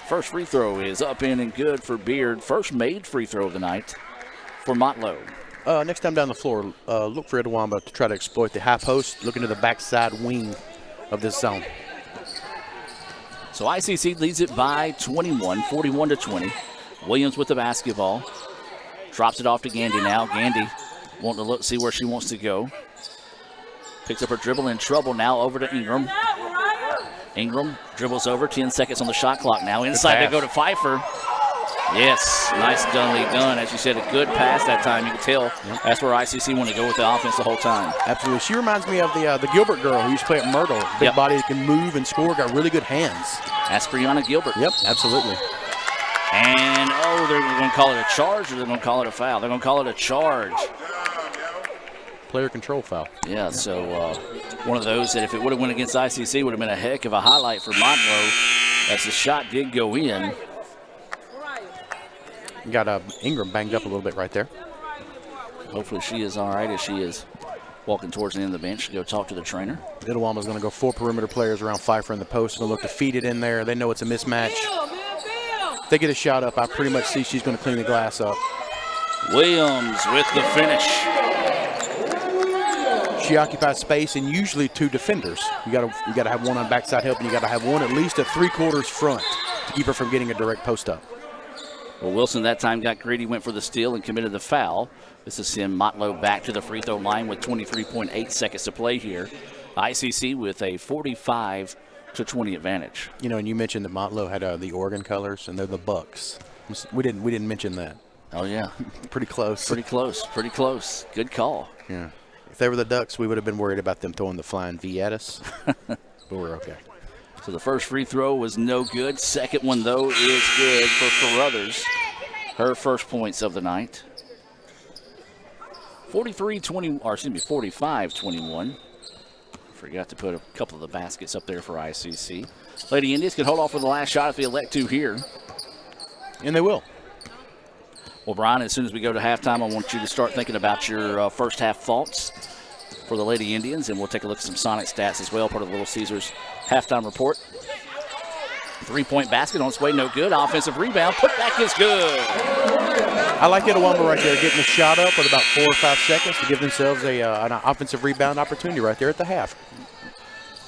First free throw is up in and good for Beard. First made free throw of the night for Motlow. Next time down the floor, look for Itawamba to try to exploit the high post, looking to the backside wing of this zone. So ICC leads it by 21, 41-20. Williams with the basketball. Drops it off to Gandy now. Gandy wanting to look, see where she wants to go. Picks up her dribble, in trouble now, over to Ingram. Ingram dribbles over, 10 seconds on the shot clock now. Inside they go to Pfeiffer. Yes, nice done. As you said, a good pass that time. You can tell that's where ICC wanted to go with the offense the whole time. Absolutely. She reminds me of the Gilbert girl who used to play at Myrtle. Big body that can move and score, got really good hands. That's Brianna Gilbert. Yep, absolutely. And, they're going to call it a charge, or they're going to call it a foul? They're going to call it a charge. Player control foul. Yeah, so one of those that if it would have went against ICC would have been a heck of a highlight for Motlow, as the shot did go in. Got Ingram banged up a little bit right there. Hopefully she is all right as she is walking towards the end of the bench to go talk to the trainer. Itawamba's going to go 4 perimeter players around Pfeiffer in the post. They'll look to feed it in there. They know it's a mismatch. they get a shot up, I pretty much see she's going to clean the glass up. Williams with the finish. She occupies space and usually 2 defenders. You got to have one on backside help, and you got to have one at least at 3/4 front to keep her from getting a direct post up. Well, Wilson that time got greedy, went for the steal, and committed the foul. This is send Motlow back to the free throw line with 23.8 seconds to play here. ICC with a 45-20 advantage. You know, and you mentioned that Motlow had the Oregon colors, and they're the Bucks. We didn't mention that. Oh yeah, pretty close. Pretty close. Good call. Yeah. If they were the Ducks, we would have been worried about them throwing the flying V at us, but we're okay. So the first free throw was no good. Second one, though, is good for Carruthers. Her first points of the night. 45-21. Forgot to put a couple of the baskets up there for ICC. Lady Indians can hold off for the last shot if they elect to here. And they will. Well, Brian, as soon as we go to halftime, I want you to start thinking about your first half thoughts for the Lady Indians, and we'll take a look at some Sonic stats as well, part of the Little Caesars halftime report. 3-point basket on its way, no good. Offensive rebound, put back is good. I like Itawamba right there, getting the shot up with about 4 or 5 seconds to give themselves an offensive rebound opportunity right there at the half.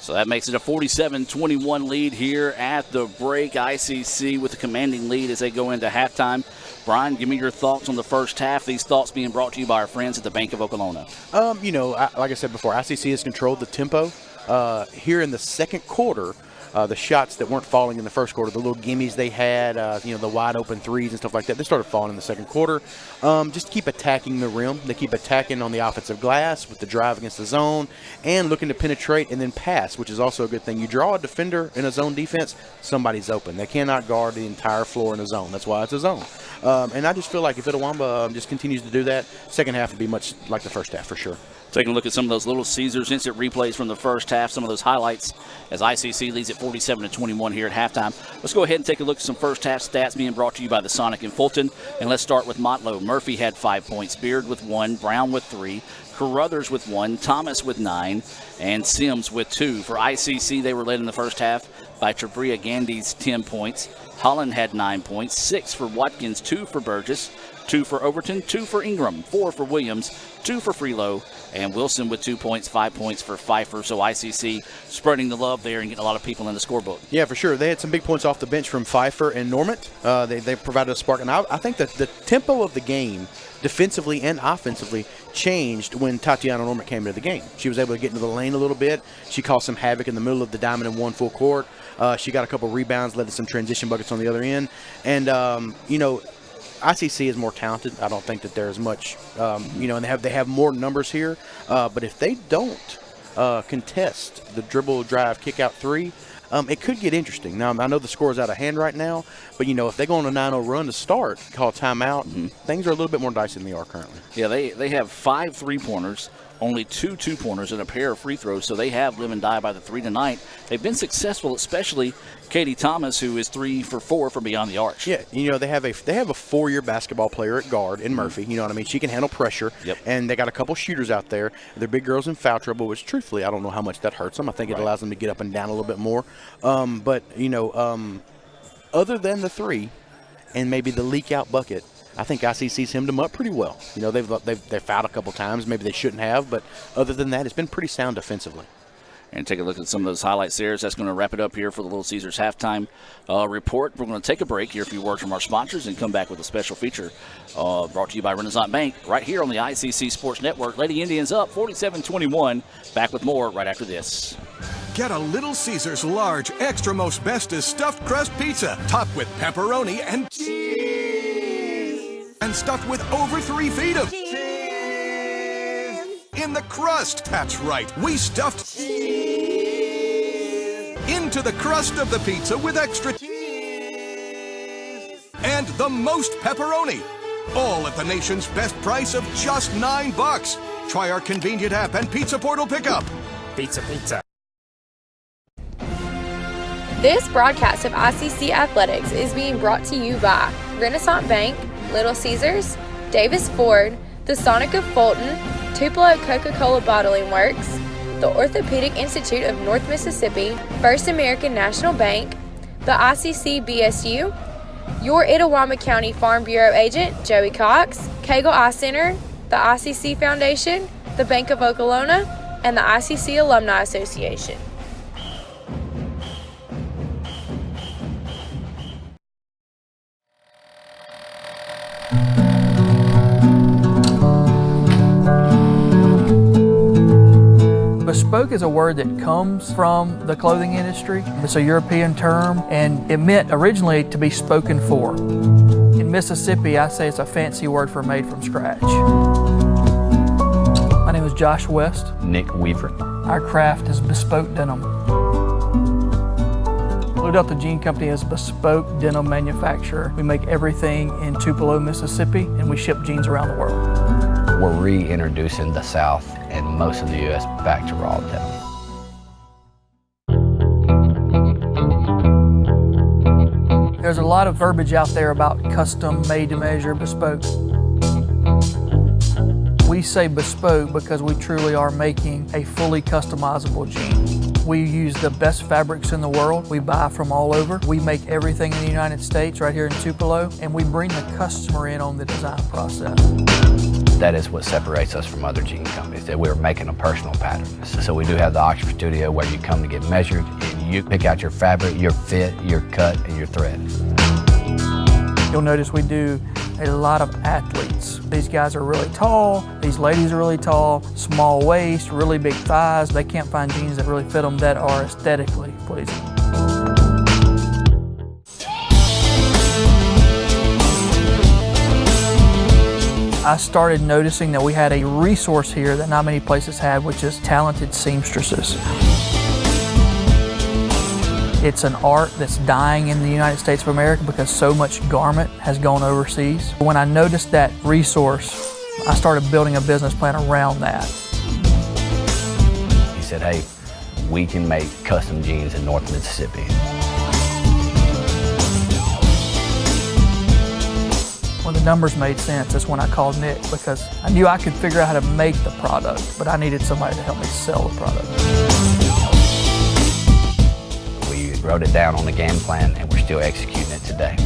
So that makes it a 47-21 lead here at the break. ICC with a commanding lead as they go into halftime. Brian, give me your thoughts on the first half. These thoughts being brought to you by our friends at the Bank of Okolona. You know, like I said before, ICC has controlled the tempo. Here in the second quarter, the shots that weren't falling in the first quarter, the little gimmies they had, the wide open threes and stuff like that, they started falling in the second quarter. Just keep attacking the rim. They keep attacking on the offensive glass with the drive against the zone and looking to penetrate and then pass, which is also a good thing. You draw a defender in a zone defense, somebody's open. They cannot guard the entire floor in a zone. That's why it's a zone. And I just feel like if Itawamba just continues to do that, second half will be much like the first half for sure. Taking a look at some of those Little Caesars instant replays from the first half, some of those highlights as ICC leads at 47-21 here at halftime. Let's go ahead and take a look at some first half stats being brought to you by the Sonic in Fulton. And let's start with Motlow. Murphy had 5 points, Beard with 1, Brown with 3, Carruthers with 1, Thomas with 9, and Sims with 2. For ICC, they were led in the first half by Trabria Gandy's 10 points. Holland had 9 points, 6 for Watkins, 2 for Burgess, 2 for Overton, 2 for Ingram, 4 for Williams, 2 for Freelow, and Wilson with 2 points, 5 points for Pfeiffer. So ICC spreading the love there and getting a lot of people in the scorebook. Yeah, for sure. They had some big points off the bench from Pfeiffer and Normant. They provided a spark. And I think that the tempo of the game, defensively and offensively, changed when Tatiana Normant came into the game. She was able to get into the lane a little bit. She caused some havoc in the middle of the diamond and won full court. She got a couple rebounds, led to some transition buckets on the other end. And, ICC is more talented. I don't think that there is much, and they have more numbers here. But if they don't contest the dribble, drive, kick out three, it could get interesting. Now, I know the score is out of hand right now, but, if they go on a 9-0 run to start, call a timeout, things are a little bit more dicey than they are currently. Yeah, they have 5 3-pointers, only 2 2-pointers, and a pair of free throws, so they have live and die by the 3 tonight. They've been successful, especially Katie Thomas, who is 3 for 4 from beyond the arch. Yeah, they have a 4-year basketball player at guard in Murphy. You know what I mean? She can handle pressure. Yep. And they got a couple shooters out there. They're big girls in foul trouble, which truthfully I don't know how much that hurts them. I think it allows them to get up and down a little bit more. Other than the 3 and maybe the leak out bucket, I think ICC's hemmed them up pretty well. They've fouled a couple times. Maybe they shouldn't have, but other than that, it's been pretty sound defensively. And take a look at some of those highlights there. So that's going to wrap it up here for the Little Caesars halftime report. We're going to take a break, hear a few words from our sponsors, and come back with a special feature brought to you by Renaissance Bank right here on the ICC Sports Network. Lady Indians up 47-21. Back with more right after this. Get a Little Caesars large, extra most bestest stuffed crust pizza, topped with pepperoni and cheese, and stuffed with over 3 feet of cheese in the crust. That's right, we stuffed cheese into the crust of the pizza with extra cheese and the most pepperoni, all at the nation's best price of just $9. Try our convenient app and Pizza Portal pickup. Pizza. This broadcast of ICC Athletics is being brought to you by Renaissance Bank, Little Caesars, Davis Ford, the Sonic of Fulton, Tupelo Coca-Cola Bottling Works, the Orthopedic Institute of North Mississippi, First American National Bank, the ICC BSU, Your Itawamba County Farm Bureau agent, Joey Cox, Cagle Eye Center, the ICC Foundation, the Bank of Okolona, and the ICC Alumni Association. Bespoke is a word that comes from the clothing industry. It's a European term, and it meant originally to be spoken for. In Mississippi, I say it's a fancy word for made from scratch. My name is Josh West. Nick Weaver. Our craft is bespoke denim. Blue Delta Jean Company is a bespoke denim manufacturer. We make everything in Tupelo, Mississippi, and we ship jeans around the world. We're reintroducing the South and most of the U.S. back to raw denim. There's a lot of verbiage out there about custom, made-to-measure, bespoke. We say bespoke because we truly are making a fully customizable jean. We use the best fabrics in the world. We buy from all over. We make everything in the United States right here in Tupelo, and we bring the customer in on the design process. That is what separates us from other jean companies, that we're making a personal pattern. So we do have the Oxford Studio where you come to get measured, and you pick out your fabric, your fit, your cut, and your thread. You'll notice we do a lot of athletes. These guys are really tall, these ladies are really tall, small waist, really big thighs. They can't find jeans that really fit them that are aesthetically pleasing. I started noticing that we had a resource here that not many places have, which is talented seamstresses. It's an art that's dying in the United States of America because so much garment has gone overseas. When I noticed that resource, I started building a business plan around that. He said, hey, we can make custom jeans in North Mississippi. When the numbers made sense, that's when I called Nick, because I knew I could figure out how to make the product, but I needed somebody to help me sell the product. We wrote it down on the game plan, and we're still executing it today.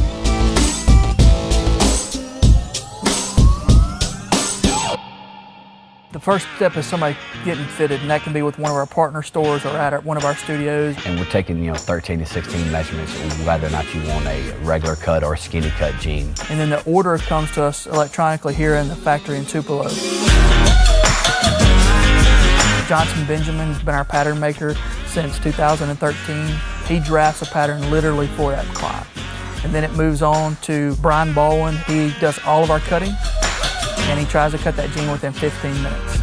The first step is somebody getting fitted, and that can be with one of our partner stores or at one of our studios. And we're taking, 13 to 16 measurements, whether or not you want a regular cut or a skinny cut jean. And then the order comes to us electronically here in the factory in Tupelo. Johnson Benjamin's been our pattern maker since 2013. He drafts a pattern literally for that client. And then it moves on to Brian Baldwin. He does all of our cutting, and he tries to cut that jean within 15 minutes.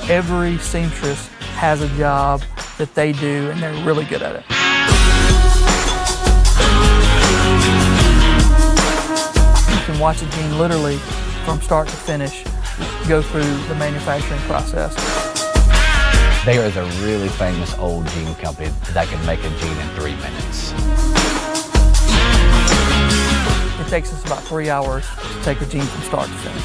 Every seamstress has a job that they do, and they're really good at it. You can watch a jean literally from start to finish go through the manufacturing process. There is a really famous old jean company that can make a jean in 3 minutes. It takes us about 3 hours to take a jean from start to finish.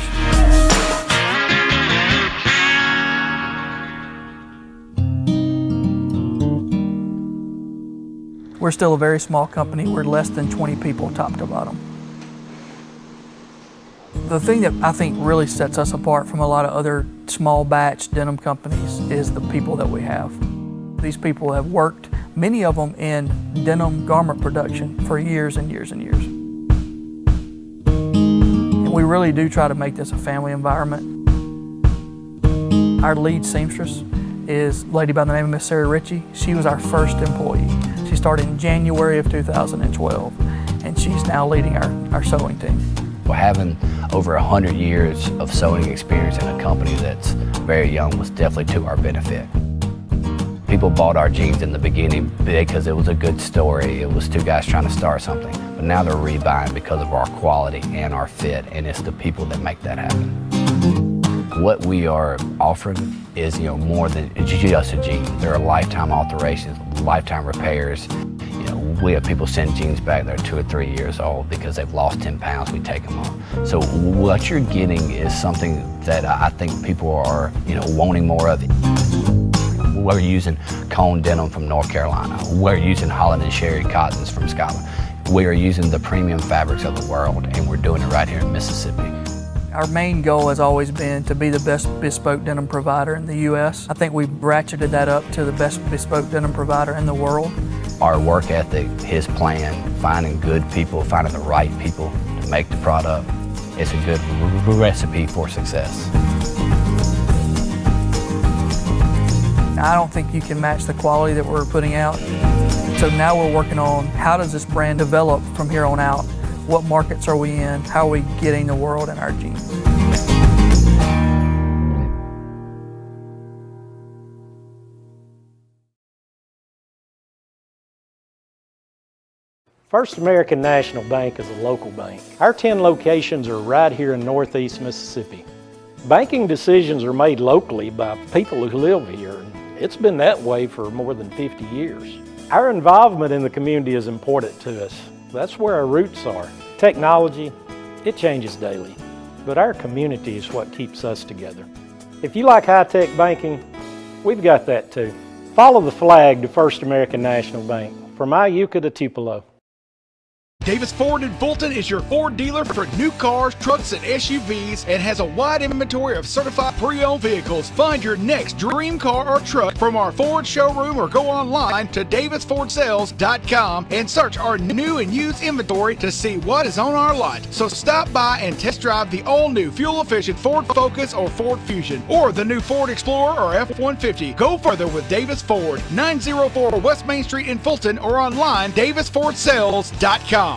We're still a very small company. We're less than 20 people top to bottom. The thing that I think really sets us apart from a lot of other small batch denim companies is the people that we have. These people have worked, many of them in denim garment production for years and years and years. And we really do try to make this a family environment. Our lead seamstress is a lady by the name of Miss Sarah Ritchie. She was our first employee. She started in January of 2012, and she's now leading our sewing team. Well, having over 100 years of sewing experience in a company that's very young was definitely to our benefit. People bought our jeans in the beginning because it was a good story. It was two guys trying to start something. But now they're rebuying because of our quality and our fit, and it's the people that make that happen. What we are offering is, more than just a jean. There are lifetime alterations, lifetime repairs. We have people send jeans back that are 2 or 3 years old because they've lost 10 pounds, we take them off. So what you're getting is something that I think people are, wanting more of. We're using cone denim from North Carolina. We're using Holland and Sherry cottons from Scotland. We are using the premium fabrics of the world, and we're doing it right here in Mississippi. Our main goal has always been to be the best bespoke denim provider in the U.S. I think we've ratcheted that up to the best bespoke denim provider in the world. Our work ethic, his plan, finding good people, finding the right people to make the product, it's a good recipe for success. I don't think you can match the quality that we're putting out. So now we're working on how does this brand develop from here on out? What markets are we in? How are we getting the world in our jeans? First American National Bank is a local bank. Our 10 locations are right here in Northeast Mississippi. Banking decisions are made locally by people who live here. It's been that way for more than 50 years. Our involvement in the community is important to us. That's where our roots are. Technology, it changes daily, but our community is what keeps us together. If you like high-tech banking, we've got that too. Follow the flag to First American National Bank, from Iuka to Tupelo. Davis Ford in Fulton is your Ford dealer for new cars, trucks, and SUVs and has a wide inventory of certified pre-owned vehicles. Find your next dream car or truck from our Ford showroom or go online to davisfordsales.com and search our new and used inventory to see what is on our lot. So stop by and test drive the all-new fuel-efficient Ford Focus or Ford Fusion or the new Ford Explorer or F-150. Go further with Davis Ford, 904 West Main Street in Fulton or online davisfordsales.com.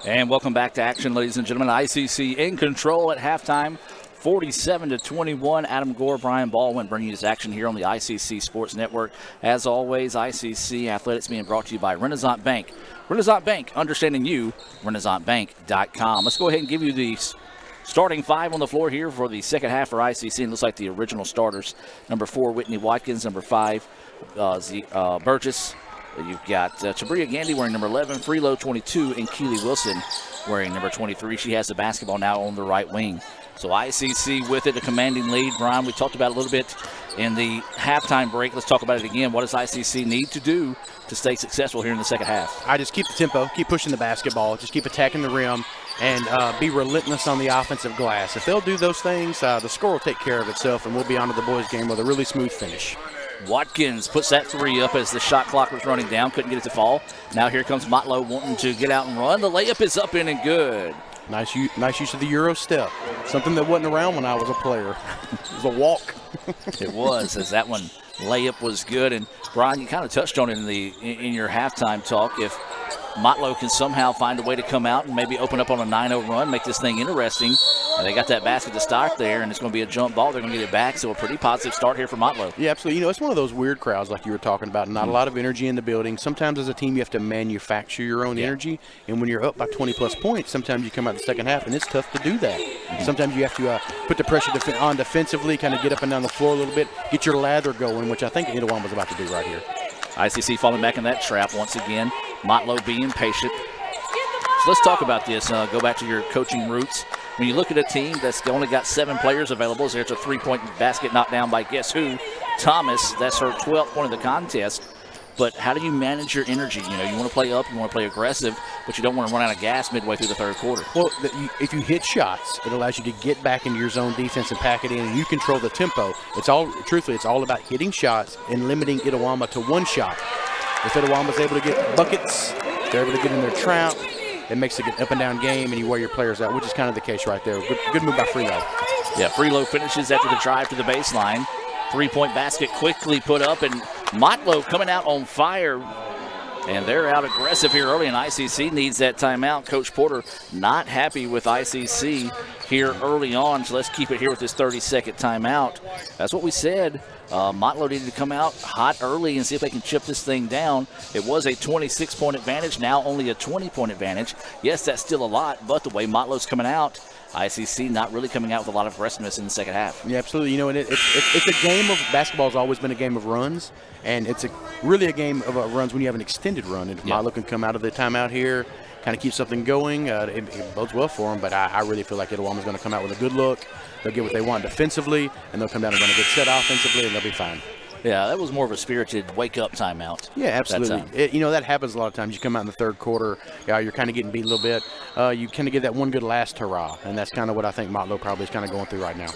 And welcome back to action, ladies and gentlemen. ICC in control at halftime, 47-21. Adam Gore, Brian Baldwin bringing you this action here on the ICC Sports Network. As always, ICC Athletics being brought to you by Renaissance Bank. Renaissance Bank, understanding you, renaissancebank.com. Let's go ahead and give you the starting five on the floor here for the second half for ICC. It looks like the original starters. Number 4, Whitney Watkins. Number 5, Burgess. You've got Tabria Gandy wearing number 11, Freelo 22, and Keely Wilson wearing number 23. She has the basketball now on the right wing. So ICC with it, a commanding lead. Brian, we talked about it a little bit in the halftime break. Let's talk about it again. What does ICC need to do to stay successful here in the second half? I just keep the tempo, keep pushing the basketball, just keep attacking the rim, and be relentless on the offensive glass. If they'll do those things, the score will take care of itself, and we'll be on to the boys' game with a really smooth finish. Watkins puts that 3 up as the shot clock was running down. Couldn't get it to fall. Now here comes Motlow wanting to get out and run. The layup is up in and good. Nice use of the Euro step. Something that wasn't around when I was a player. It was a walk. It was, as that one layup was good. And Brian, you kind of touched on it in your halftime talk. If Motlow can somehow find a way to come out and maybe open up on a 9-0 run, make this thing interesting. And they got that basket to start there, and it's going to be a jump ball. They're going to get it back, so a pretty positive start here for Motlow. Yeah, absolutely. You know, it's one of those weird crowds like you were talking about. Not a lot of energy in the building. Sometimes as a team you have to manufacture your own energy, and when you're up by 20-plus points, sometimes you come out the second half, and it's tough to do that. Sometimes you have to put the pressure on defensively, kind of get up and down the floor a little bit, get your lather going, which I think Idawam was about to do right here. ICC falling back in that trap once again. Motlow being patient. So let's talk about this. Go back to your coaching roots. When you look at a team that's only got 7 players available, there's a 3-point basket knocked down by guess who? Thomas. That's her 12th point of the contest. But how do you manage your energy? You know, you want to play up, you want to play aggressive, but you don't want to run out of gas midway through the third quarter. Well, if you hit shots, it allows you to get back into your zone defense and pack it in, and you control the tempo. Truthfully, it's all about hitting shots and limiting Itawamba to 1 shot. If Itawamba's able to get buckets, they're able to get in their trap. It makes it an up-and-down game, and you wear your players out, which is kind of the case right there. Good move by Freelo. Yeah, Freelo finishes after the drive to the baseline. 3-point basket quickly put up, and Motlow coming out on fire. And they're out aggressive here early, and ICC needs that timeout. Coach Porter not happy with ICC here early on, so let's keep it here with this 30-second timeout. That's what we said. Motlow needed to come out hot early and see if they can chip this thing down. It was a 26-point advantage, now only a 20-point advantage. Yes, that's still a lot, but the way Motlow's coming out, ICC not really coming out with a lot of aggressiveness in the second half. Yeah, absolutely. You know, and it's a game of basketball has always been a game of runs, and it's really a game of runs when you have an extended run. And if Motlow can come out of the timeout here, kind of keep something going. It bodes well for them, but I really feel like Itawama's going to come out with a good look. They'll get what they want defensively, and they'll come down and run a good set offensively, and they'll be fine. Yeah, that was more of a spirited wake-up timeout. Yeah, absolutely. That happens a lot of times. You come out in the third quarter, you're kind of getting beat a little bit. You kind of get that one good last hurrah, and that's kind of what I think Motlow probably is kind of going through right now.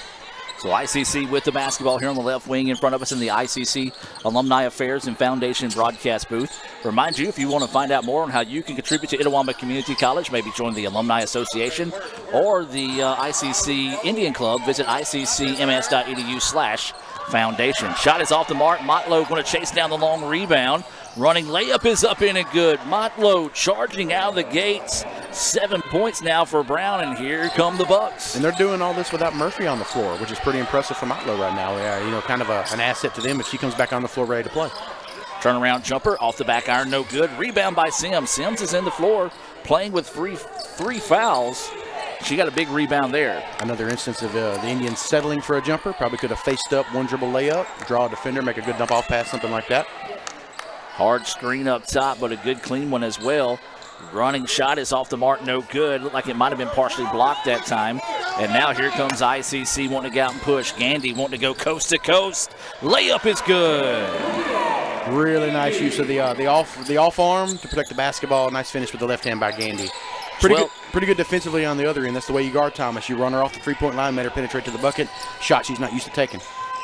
So ICC with the basketball here on the left wing in front of us in the ICC Alumni Affairs and Foundation broadcast booth. Remind you, if you want to find out more on how you can contribute to Itawama Community College, maybe join the Alumni Association or the ICC Indian Club, visit iccms.edu/foundation. Shot is off the mark. Motlow going to chase down the long rebound. Running layup is up in and good. Motlow charging out of the gates. 7 points now for Brown, and here come the Bucks. And they're doing all this without Murphy on the floor, which is pretty impressive for Motlow right now. Kind of an asset to them if she comes back on the floor ready to play. Turnaround jumper off the back iron, no good. Rebound by Sims. Sims is in the floor playing with three fouls. She got a big rebound there. Another instance of the Indians settling for a jumper. Probably could have faced up, one dribble layup, draw a defender, make a good dump off pass, something like that. Hard screen up top, but a good clean one as well. Running shot is off the mark, no good. Looked like it might have been partially blocked that time. And now here comes ICC wanting to get out and push. Gandy wanting to go coast to coast. Layup is good. Really nice use of the off arm to protect the basketball. Nice finish with the left hand by Gandy. Pretty good defensively on the other end. That's the way you guard Thomas. You run her off the 3-point line, made her penetrate to the bucket. Shot she's not used to taking.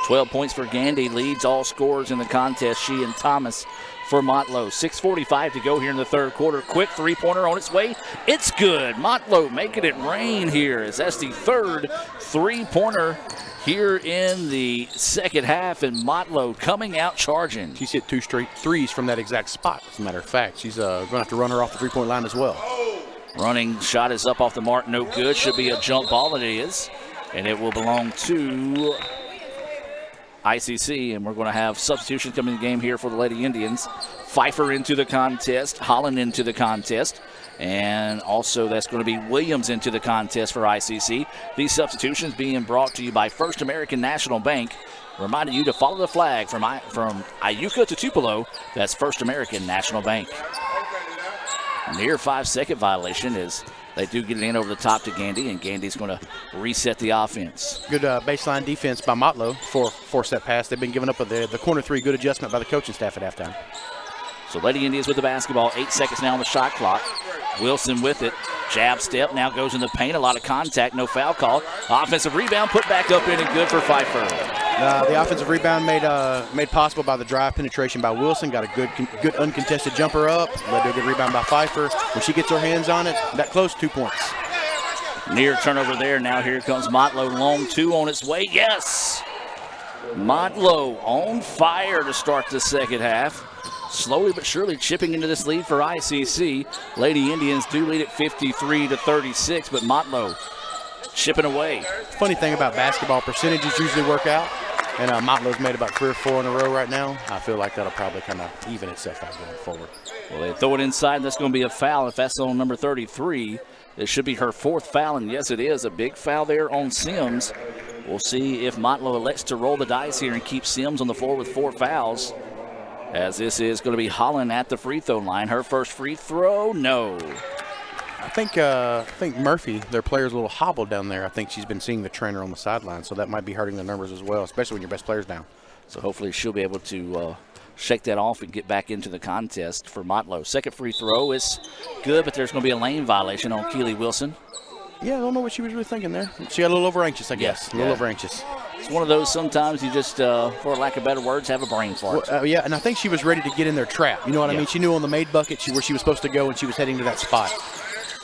12 points for Gandy, leads all scorers in the contest. She and Thomas for Motlow. 6:45 to go here in the third quarter. Quick three-pointer on its way. It's good. Motlow making it rain here, as that's the third three-pointer here in the second half, and Motlow coming out charging. She's hit 2 straight threes from that exact spot, as a matter of fact. She's going to have to run her off the 3-point line as well. Running shot is up off the mark, no good. Should be a jump ball, it is. And it will belong to ICC, and we're going to have substitutions coming in the game here for the Lady Indians. Pfeiffer into the contest, Holland into the contest, and also that's going to be Williams into the contest for ICC. These substitutions being brought to you by First American National Bank, reminding you to follow the flag from Iuka to Tupelo. That's First American National Bank. Near 5-second violation as they do get it in over the top to Gandy, and Gandy's going to reset the offense. Good baseline defense by Motlow for force that pass. They've been giving up the corner three. Good adjustment by the coaching staff at halftime. So Lady Indians with the basketball. 8 seconds now on the shot clock. Wilson with it. Jab step, now goes in the paint. A lot of contact, no foul call. Offensive rebound put back up in and good for Pfeiffer. The offensive rebound made possible by the drive penetration by Wilson. Got a good uncontested jumper up. Led to a good rebound by Pfeiffer. When she gets her hands on it, that close, 2 points. Near turnover there. Now here comes Motlow. Long two on its way. Yes! Motlow on fire to start the second half. Slowly but surely chipping into this lead for ICC. Lady Indians do lead at 53-36, but Motlow chipping away. Funny thing about basketball, percentages usually work out, and Motlow's made about 3 or 4 in a row right now. I feel like that'll probably kind of even itself out going forward. Well, they throw it inside. That's going to be a foul. If that's on number 33, it should be her 4th foul, and yes, it is. A big foul there on Sims. We'll see if Motlow elects to roll the dice here and keep Sims on the floor with 4 fouls. As this is going to be Holland at the free throw line. Her first free throw, no. I think Murphy, their player's a little hobbled down there. I think she's been seeing the trainer on the sideline, so that might be hurting the numbers as well, especially when your best player's down. So hopefully she'll be able to shake that off and get back into the contest for Motlow. Second free throw is good, but there's going to be a lane violation on Keely Wilson. Yeah, I don't know what she was really thinking there. She got a little over anxious, I guess. A little over anxious. It's one of those sometimes you just, for lack of better words, have a brain fart. Well, yeah, and I think she was ready to get in their trap. You know what I mean? She knew on the made bucket where she was supposed to go, and she was heading to that spot.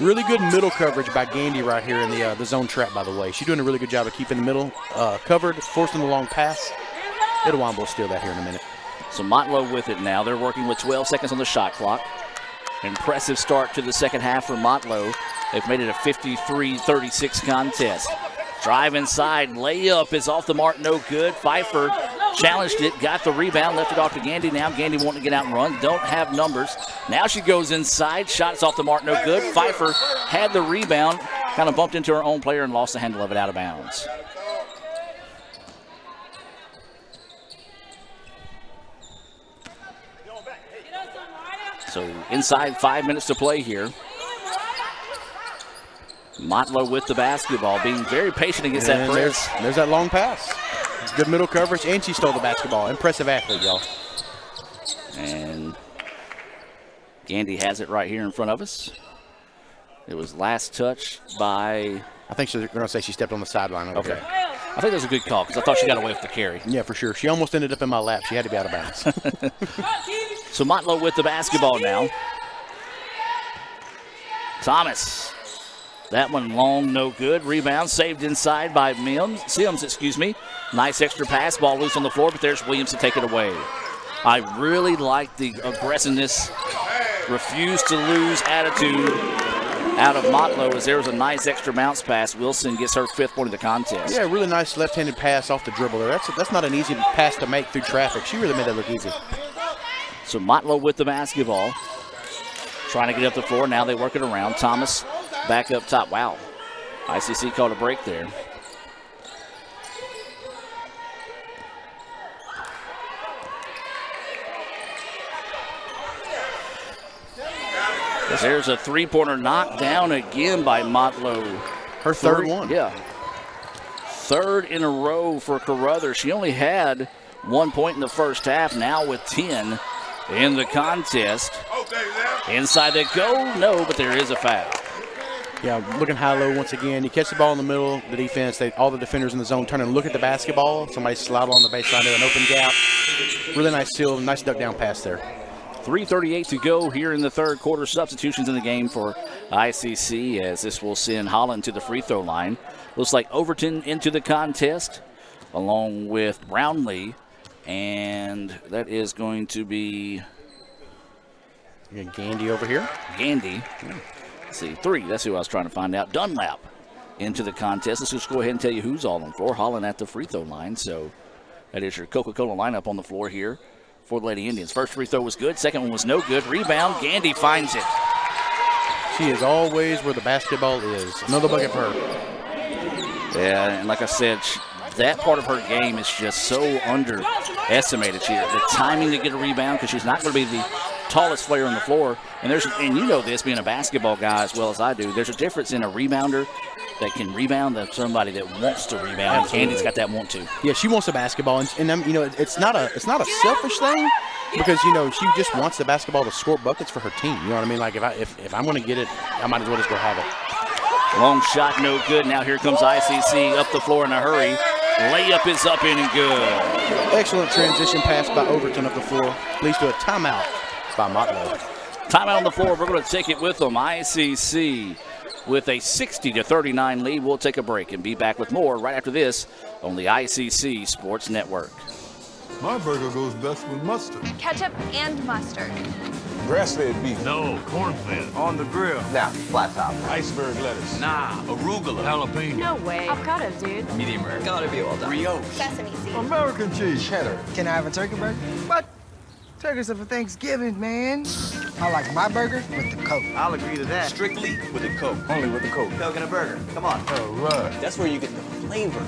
Really good middle coverage by Gandy right here in the zone trap, by the way. She's doing a really good job of keeping the middle covered, forcing the long pass. Itawamba will steal that here in a minute. So Motlow with it now. They're working with 12 seconds on the shot clock. Impressive start to the second half for Motlow. They've made it a 53-36 contest. Drive inside, layup is off the mark, no good. Pfeiffer challenged it, got the rebound, left it off to Gandy. Now Gandy wanting to get out and run, don't have numbers. Now she goes inside, shot is off the mark, no good. Pfeiffer had the rebound, kind of bumped into her own player and lost the handle of it out of bounds. So inside 5 minutes to play here. Motlow with the basketball, being very patient against that press. There's that long pass. It's good middle coverage, and she stole the basketball. Impressive athlete, y'all. And Gandy has it right here in front of us. It was last touched by... I think they're going to say she stepped on the sideline over there. I think that was a good call because I thought she got away with the carry. Yeah, for sure. She almost ended up in my lap. She had to be out of bounds. So Motlow with the basketball now. Thomas. That one long, no good. Rebound saved inside by Sims. Nice extra pass. Ball loose on the floor, but there's Williams to take it away. I really like the aggressiveness, refuse to lose attitude out of Motlow as there was a nice extra bounce pass. Wilson gets her 5th point of the contest. Yeah, really nice left-handed pass off the dribble there. That's not an easy pass to make through traffic. She really made that look easy. So Motlow with the basketball. Trying to get up the floor. Now they work it around. Thomas back up top. Wow. ICC called a break there. There's a three-pointer knocked down again by Motlow. Her third one. Yeah. Third in a row for Carruthers. She only had 1 point in the first half, now with 10 in the contest. Inside they go. No, but there is a foul. Yeah, looking high-low once again. You catch the ball in the middle, the defense, all the defenders in the zone turn and look at the basketball. Somebody slide along the baseline there, an open gap. Really nice steal, nice duck-down pass there. 3:38 to go here in the third quarter. Substitutions in the game for ICC as this will send Holland to the free throw line. Looks like Overton into the contest along with Brownlee. And that is going to be... Gandy over here. Gandy. Let's see, 3. That's who I was trying to find out. Dunlap into the contest. Let's just go ahead and tell you who's all on the floor. Holland at the free throw line. So that is your Coca-Cola lineup on the floor here for the Lady Indians. First free throw was good. Second one was no good. Rebound. Gandy finds it. She is always where the basketball is. Another bucket for her. Yeah, and like I said, that part of her game is just so underestimated. The timing to get a rebound, because she's not going to be the tallest player on the floor. And you know this, being a basketball guy as well as I do, there's a difference in a rebounder that can rebound than somebody that wants to rebound. Candy's got that want to. Yeah, she wants the basketball, and it's not a selfish thing, because she just wants the basketball to score buckets for her team. You know what I mean? Like if I'm going to get it, I might as well just go have it. Long shot, no good. Now here comes ICC up the floor in a hurry. Layup is up in and good. Excellent transition pass by Overton up the floor. Leads to a timeout by Motlow. Timeout on the floor. We're going to take it with them. ICC with a 60-39 lead. We'll take a break and be back with more right after this on the ICC Sports Network. My burger goes best with mustard. Ketchup and mustard. Grass-fed beef. No, corn-fed. On the grill. Now, flat top. Iceberg lettuce. Nah, arugula. Jalapeno. No way. Avocado, dude. Medium rare. Gotta be well done. Brioche. Sesame seeds. American cheese. Cheddar. Can I have a turkey burger? What? Turkeys are for Thanksgiving, man. I like my burger with the Coke. I'll agree to that. Strictly with the Coke. Only with the Coke. Coke and a burger. Come on. All right. That's where you get the flavor.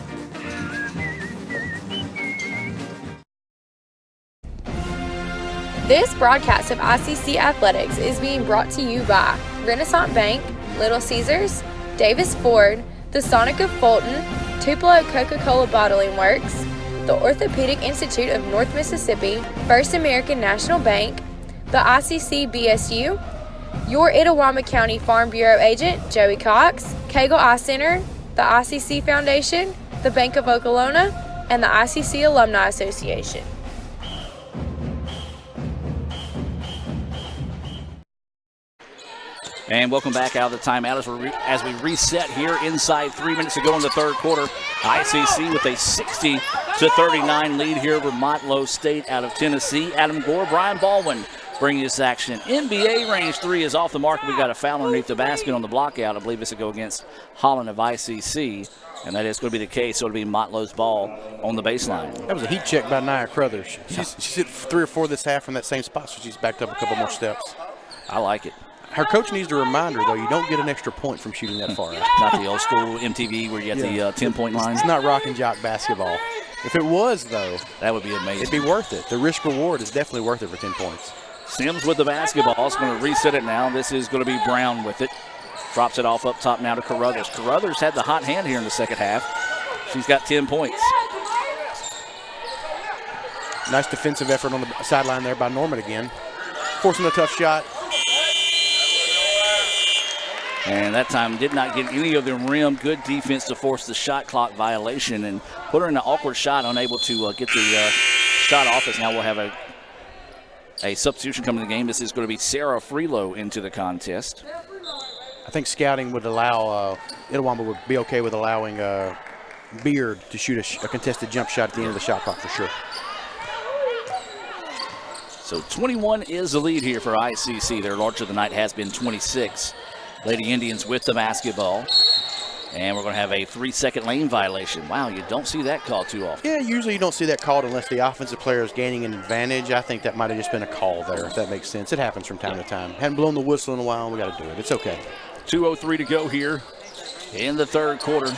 This broadcast of ICC Athletics is being brought to you by Renaissance Bank, Little Caesars, Davis Ford, the Sonic of Fulton, Tupelo Coca-Cola Bottling Works, the Orthopedic Institute of North Mississippi, First American National Bank, the ICC BSU, your Itawamba County Farm Bureau agent, Joey Cox, Cagle Eye Center, the ICC Foundation, the Bank of Okolona, and the ICC Alumni Association. And welcome back out of the timeout as we reset here inside 3 minutes to go in the third quarter. ICC with a 60-39 lead here over Motlow State out of Tennessee. Adam Gore, Brian Baldwin bringing this action. NBA range 3 is off the mark. We got a foul underneath the basket on the block out. I believe this will go against Holland of ICC. And that is going to be the case, so it'll be Motlow's ball on the baseline. That was a heat check by Nia Carruthers. She's hit 3 or 4 this half from that same spot, so she's backed up a couple more steps. I like it. Her coach needs to remind her, though, you don't get an extra point from shooting that far out. Not the old school MTV where you get the 10-point line. It's not rock and jock basketball. If it was, though, that would be amazing. It'd be worth it. The risk reward is definitely worth it for 10 points. Sims with the basketball. It's going to reset it now. This is going to be Brown with it. Drops it off up top now to Carruthers. Carruthers had the hot hand here in the second half. She's got 10 points. Nice defensive effort on the sideline there by Norman again. Forcing a tough shot. And that time did not get any of the rim. Good defense to force the shot clock violation and put her in an awkward shot, unable to get the shot off. As now we'll have a substitution coming to the game. This is going to be Sarah Freelow into the contest. I think scouting would allow, Itawamba would be okay with allowing Beard to shoot a contested jump shot at the end of the shot clock for sure. So 21 is the lead here for ICC. Their larger of the night has been 26. Lady Indians with the basketball. And we're going to have a 3-second lane violation. Wow, you don't see that call too often. Yeah, usually you don't see that called unless the offensive player is gaining an advantage. I think that might have just been a call there, if that makes sense. It happens from time to time. Hadn't blown the whistle in a while, and we got to do it. It's okay. 2:03 to go here in the third quarter.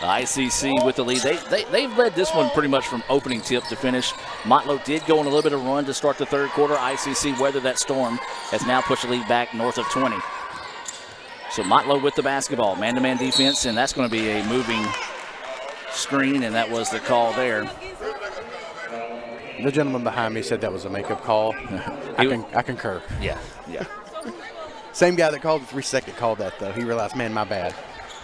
ICC with the lead. They've led this one pretty much from opening tip to finish. Motlow did go on a little bit of run to start the third quarter. ICC weathered that storm, has now pushed the lead back north of 20. So Motlow with the basketball, man-to-man defense, and that's going to be a moving screen, and that was the call there. The gentleman behind me said that was a makeup call. I concur. Yeah. Same guy that called the 3-second called that, though. He realized, man, my bad.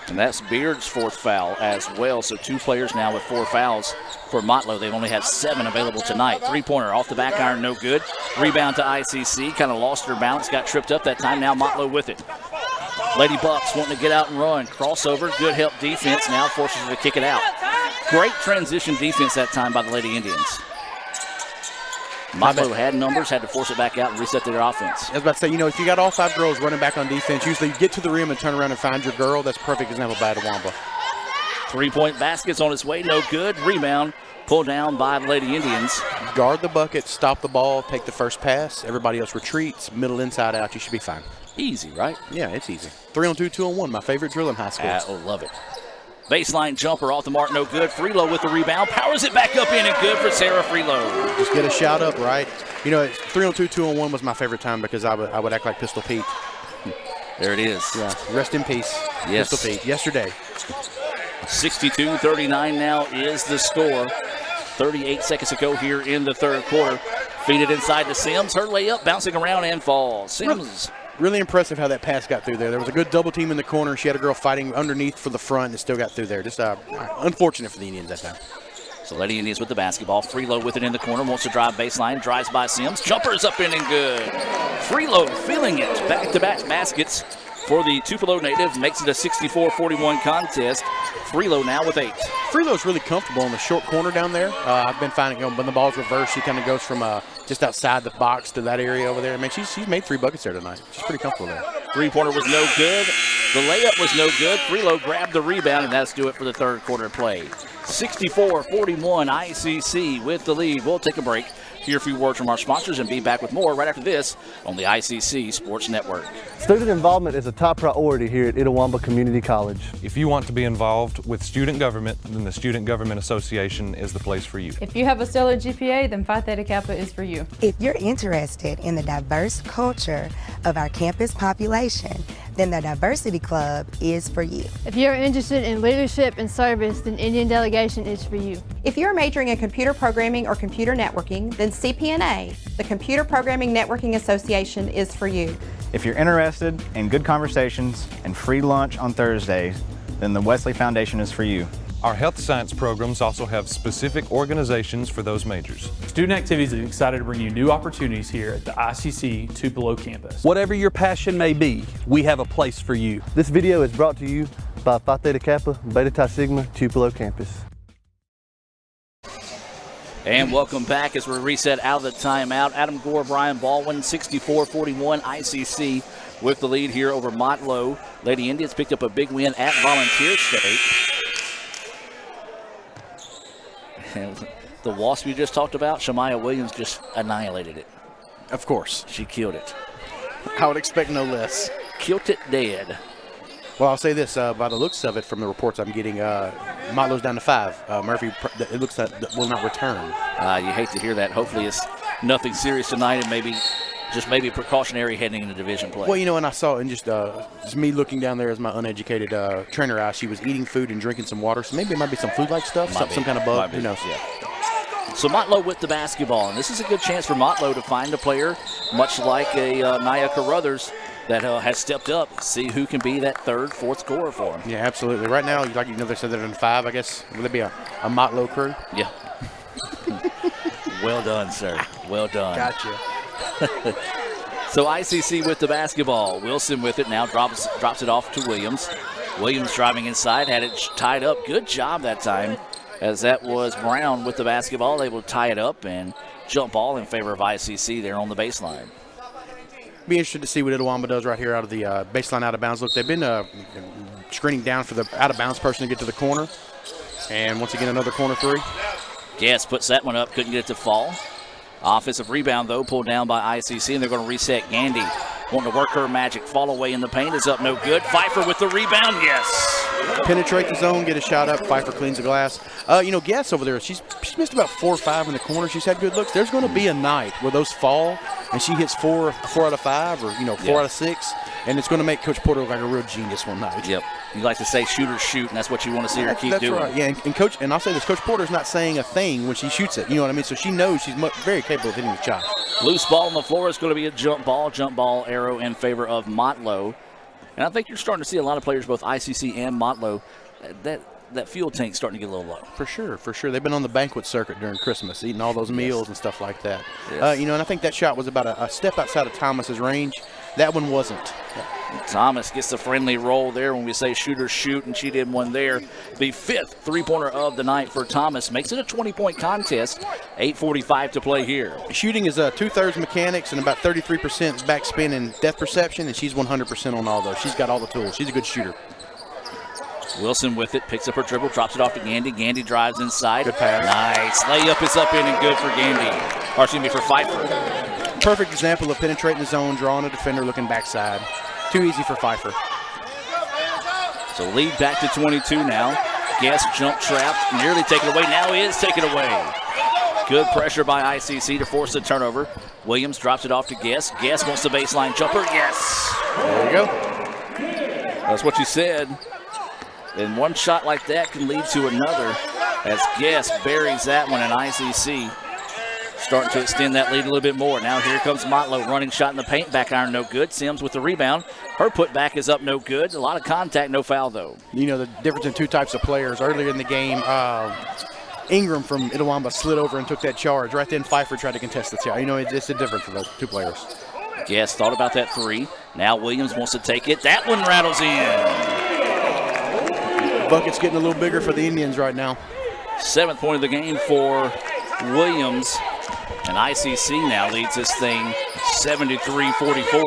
And that's Beard's fourth foul as well. So 2 players now with 4 fouls for Motlow. They've only had 7 available tonight. 3-pointer off the back iron, no good. Rebound to ICC, kind of lost her balance, got tripped up that time. Now Motlow with it. Lady Bucks wanting to get out and run. Crossover, good help defense. Now forces her to kick it out. Great transition defense that time by the Lady Indians. Motlow had numbers, had to force it back out and reset their offense. I was about to say, if you got all 5 girls running back on defense, usually you get to the rim and turn around and find your girl. That's a perfect example by Itawamba. 3-point basket's on its way, no good. Rebound pulled down by the Lady Indians. Guard the bucket, stop the ball, take the first pass. Everybody else retreats, middle inside out. You should be fine. Easy, right? Yeah, it's easy. 3-on-2, 2-on-1, my favorite drill in high school. Love it. Baseline jumper off the mark, no good. Freelow with the rebound, powers it back up in and good for Sarah Freelow. Just get a shot up, right? 3-on-2, 2-on-1 was my favorite time because I would act like Pistol Pete. There it is. Yeah, rest in peace. Yes. Pistol Pete, yesterday. 62-39 now is the score. 38 seconds to go here in the third quarter. Feed it inside to Sims. Her layup bouncing around and falls. Sims. Really impressive how that pass got through there. There was a good double team in the corner. She had a girl fighting underneath for the front and still got through there. Just unfortunate for the Indians that time. So Lady Indians with the basketball. Freelow with it in the corner. Wants to drive baseline. Drives by Sims. Jumpers up in and good. Freelow feeling it. Back-to-back baskets for the Tupelo native. Makes it a 64-41 contest. Freelow now with 8. Freelow's really comfortable in the short corner down there. I've been finding, when the ball's reversed, she kind of goes from just outside the box to that area over there. I mean, she's made 3 buckets there tonight. She's pretty comfortable there. 3-pointer was no good. The layup was no good. Freelow grabbed the rebound, and that's do it for the third quarter play. 64-41 ICC with the lead. We'll take a break, hear a few words from our sponsors, and be back with more right after this on the ICC Sports Network. Student involvement is a top priority here at Itawamba Community College. If you want to be involved with student government, then the Student Government Association is the place for you. If you have a stellar GPA, then Phi Theta Kappa is for you. If you're interested in the diverse culture of our campus population, then the Diversity Club is for you. If you're interested in leadership and service, then Indian Delegation is for you. If you're majoring in computer programming or computer networking, then CPNA, the Computer Programming Networking Association, is for you. If you're interested in good conversations and free lunch on Thursdays, then the Wesley Foundation is for you. Our health science programs also have specific organizations for those majors. Student Activities is excited to bring you new opportunities here at the ICC Tupelo campus. Whatever your passion may be, we have a place for you. This video is brought to you by Phi Theta Kappa, Beta Chi Sigma, Tupelo campus. And welcome back as we reset out of the timeout. Adam Gore, Brian Baldwin, 64-41 ICC with the lead here over Motlow. Lady Indians picked up a big win at Volunteer State. And the Wasp you just talked about, Shamaya Williams just annihilated it. Of course. She killed it. I would expect no less. Killed it dead. Well, I'll say this, by the looks of it, from the reports I'm getting, Motlow's down to 5. Murphy, it looks like will not return. You hate to hear that. Hopefully it's nothing serious tonight and maybe just maybe precautionary heading into division play. Well, you know, and I saw, and just me looking down there as my uneducated trainer eye, she was eating food and drinking some water, so maybe it might be some food-like stuff, some kind of bug, who knows. Yeah. So Motlow with the basketball, and this is a good chance for Motlow to find a player, much like a Nia Carruthers, that has stepped up, see who can be that third, fourth scorer for him. Yeah, absolutely. Right now, like they said they're in 5, I guess. Will there be a Motlow crew? Yeah. Well done, sir. Well done. Gotcha. So ICC with the basketball. Wilson with it now drops it off to Williams. Williams driving inside, had it tied up. Good job that time, as that was Brown with the basketball, able to tie it up and jump ball in favor of ICC there on the baseline. Be interested to see what Itawamba does right here out of the baseline out of bounds look. They've been screening down for the out of bounds person to get to the corner. And once again, another corner 3. Guess puts that one up, couldn't get it to fall. Offensive rebound, though, pulled down by ICC, and they're going to reset Gandy. Wanting to work her magic. Fall away in the paint is up, no good. Pfeiffer with the rebound, yes. Penetrate the zone, get a shot up. Pfeiffer cleans the glass. You know, Guess over there, she's missed about 4 or 5 in the corner. She's had good looks. There's going to be a night where those fall, and she hits 4 out of 5, or 4 out of 6, and it's going to make Coach Porter look like a real genius one night. Yep. You like to say shooters shoot, and that's what you want to see her keep doing. That's right. Yeah, and Coach, and I'll say this, Coach Porter's not saying a thing when she shoots it. You know what I mean? So she knows she's very capable of hitting the shot. Loose ball on the floor is going to be a jump ball arrow in favor of Motlow. And I think you're starting to see a lot of players, both ICC and Motlow, that fuel tank's starting to get a little low. For sure. They've been on the banquet circuit during Christmas, eating all those meals and stuff like that. Yes. And I think that shot was about a step outside of Thomas's range. That one wasn't. Thomas gets the friendly roll there when we say shooters shoot, and she did one there. The 5th three-pointer of the night for Thomas. Makes it a 20-point contest. 8:45 to play here. Shooting is 2/3 mechanics and about 33% backspin and depth perception, and she's 100% on all those. She's got all the tools. She's a good shooter. Wilson with it, picks up her dribble, drops it off to Gandy. Gandy drives inside. Good pass. Nice. Layup is up in and good for Gandy. Or excuse me, for Pfeiffer. Perfect example of penetrating the zone, drawing a defender, looking backside. Too easy for Pfeiffer. So lead back to 22 now. Guess jump trap, nearly taken away. Now is taken away. Good pressure by ICC to force the turnover. Williams drops it off to Guess. Guess wants the baseline jumper. Yes. There you go. That's what you said. And one shot like that can lead to another, as Guess buries that one, and ICC starting to extend that lead a little bit more. Now here comes Motlow, running shot in the paint, back iron no good. Sims with the rebound. Her putback is up no good. A lot of contact, no foul though. You know the difference in 2 types of players. Earlier in the game, Ingram from Itawamba slid over and took that charge. Right then Pfeiffer tried to contest the charge. You know, it's a difference for those 2 players. Guess thought about that 3. Now Williams wants to take it. That one rattles in. Bucket's getting a little bigger for the Indians right now. 7th point of the game for Williams. And ICC now leads this thing 73-44.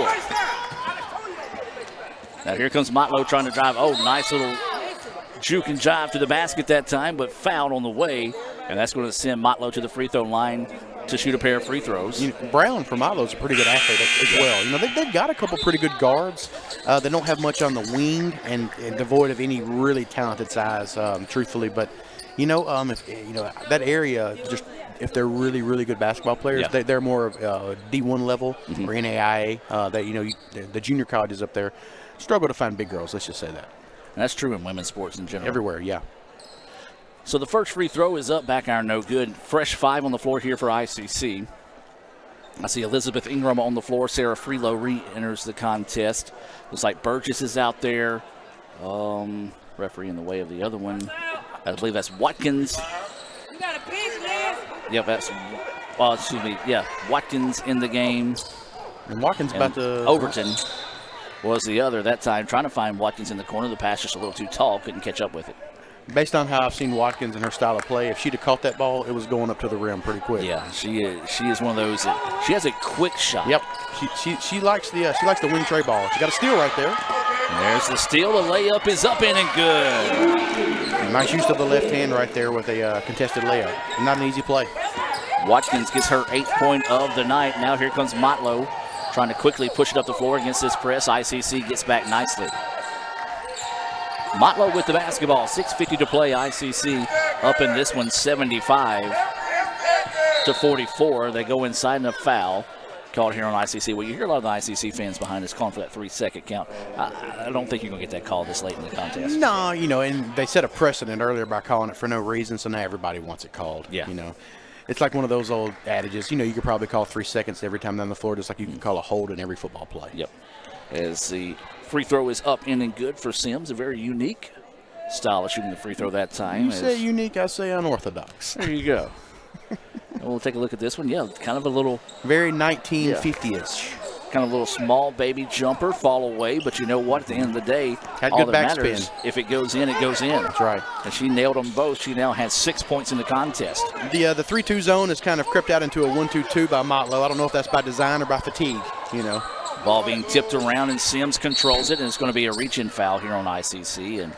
Now here comes Motlow trying to drive. Oh, nice little juke and jive to the basket that time, but fouled on the way. And that's going to send Motlow to the free throw line to shoot a pair of free throws. Brown from Motlow is a pretty good athlete as well. You know, they've got a couple pretty good guards. They don't have much on the wing and devoid of any really talented size, truthfully. But, if that area, just if they're really, really good basketball players, they're more of D1 level or NAIA. The junior colleges up there struggle to find big girls, let's just say that. And that's true in women's sports in general. Everywhere, yeah. So the first free throw is up, back iron no good. Fresh 5 on the floor here for ICC. I see Elizabeth Ingram on the floor. Sarah Freelow re-enters the contest. Looks like Burgess is out there. Referee in the way of the other one. I believe that's Watkins. Yep, that's, Watkins in the game. And Watkins about to... Overton was the other that time. Trying to find Watkins in the corner. The pass just a little too tall. Couldn't catch up with it. Based on how I've seen Watkins and her style of play, if she'd have caught that ball, it was going up to the rim pretty quick. Yeah, she is one of those that she has a quick shot. Yep, she likes the wing tray ball. She got a steal right there. And there's the steal. The layup is up in and good. Nice use of the left hand right there with a contested layup. Not an easy play. Watkins gets her 8th point of the night. Now here comes Motlow trying to quickly push it up the floor against this press. ICC gets back nicely. Motlow with the basketball. 6:50 to play. ICC up in this one 75-44. They go inside and a foul. called here on ICC. Well, you hear a lot of the ICC fans behind us calling for that 3-second count. I don't think you're going to get that call this late in the contest. No, and they set a precedent earlier by calling it for no reason, so now everybody wants it called. Yeah. It's like one of those old adages. You could probably call 3 seconds every time down the floor, just like you can call a hold in every football play. Yep. As the free throw is up in and good for Sims, a very unique style of shooting the free throw that time. You say unique, I say unorthodox. There you go. And we'll take a look at this one. Yeah, kind of a little. Very 1950-ish. Kind of a little small baby jumper, fall away, but you know what? At the end of the day, Had all good that backspin. matters, if it goes in, it goes in. That's right. And she nailed them both. She now has 6 points in the contest. The 3-2 zone has kind of crept out into a 1-2-2 by Motlow. I don't know if that's by design or by fatigue, Ball being tipped around, and Sims controls it, and it's going to be a reach-in foul here on ICC. And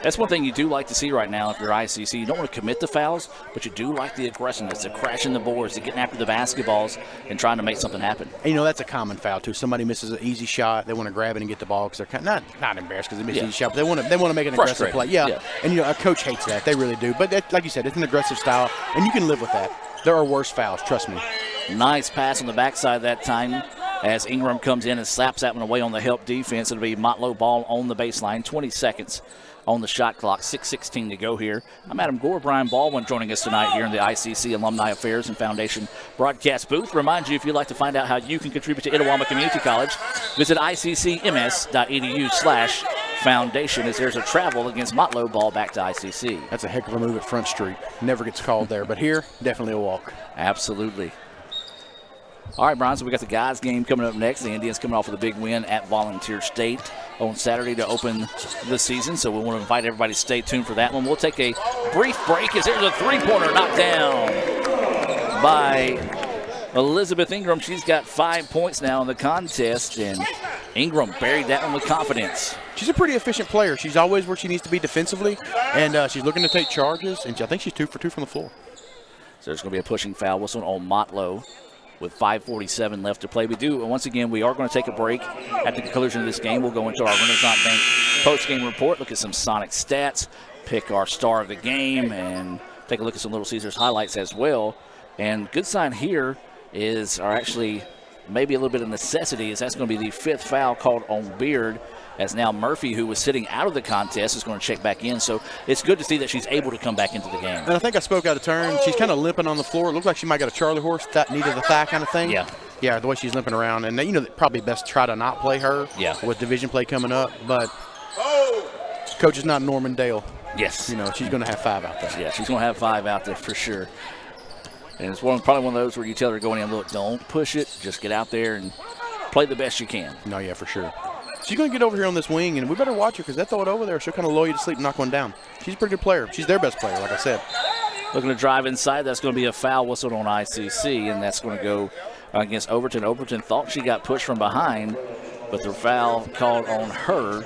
that's one thing you do like to see right now if you're ICC. You don't want to commit the fouls, but you do like the aggressiveness, the crashing the boards, the getting after the basketballs and trying to make something happen. And, that's a common foul, too. Somebody misses an easy shot. They want to grab it and get the ball because they're not embarrassed because they missed an easy shot, but they want to make an aggressive play. Yeah. And, a coach hates that. They really do. But, like you said, it's an aggressive style, and you can live with that. There are worse fouls, trust me. Nice pass on the backside that time as Ingram comes in and slaps that one away on the help defense. It'll be Motlow ball on the baseline, 20 seconds on the shot clock, 6:16 to go here. I'm Adam Gore. Brian Baldwin joining us tonight here in the ICC Alumni Affairs and Foundation broadcast booth. Remind you, if you'd like to find out how you can contribute to Itawamba Community College, visit iccms.edu/foundation as there's a travel against Motlow, ball back to ICC. That's a heck of a move at Front Street. Never gets called there, but here, definitely a walk. Absolutely. All right, Brian, so we got the guys game coming up next. The Indians coming off with a big win at Volunteer State on Saturday to open the season, so we want to invite everybody to stay tuned for that one. We'll take a brief break as there's a three-pointer knocked down by Elizabeth Ingram. She's got 5 points now in the contest, and Ingram buried that one with confidence. She's a pretty efficient player. She's always where she needs to be defensively, and she's looking to take charges, and I think she's 2 for 2 from the floor. So there's going to be a pushing foul whistle on Motlow with 5:47 left to play. We are going to take a break at the conclusion of this game. We'll go into our Renaissance Bank post-game report, look at some Sonic stats, pick our star of the game, and take a look at some Little Caesars highlights as well. And good sign here actually maybe a little bit of necessity, is that's going to be the 5th foul called on Beard, as now Murphy, who was sitting out of the contest, is going to check back in. So it's good to see that she's able to come back into the game. And I think I spoke out of turn. She's kind of limping on the floor. It looks like she might got a Charlie horse, knee to the thigh kind of thing. Yeah, the way she's limping around. And, probably best try to not play her with division play coming up. But coach is not Norman Dale. Yes. She's going to have 5 out there. Yeah, she's going to have 5 out there for sure. And it's probably one of those where you tell her going in, look, don't push it. Just get out there and play the best you can. No, yeah, for sure. She's going to get over here on this wing, and we better watch her because that throw it over there, she'll kind of lull you to sleep and knock one down. She's a pretty good player. She's their best player, like I said. Looking to drive inside. That's going to be a foul whistled on ICC, and that's going to go against Overton. Overton thought she got pushed from behind, but the foul called on her,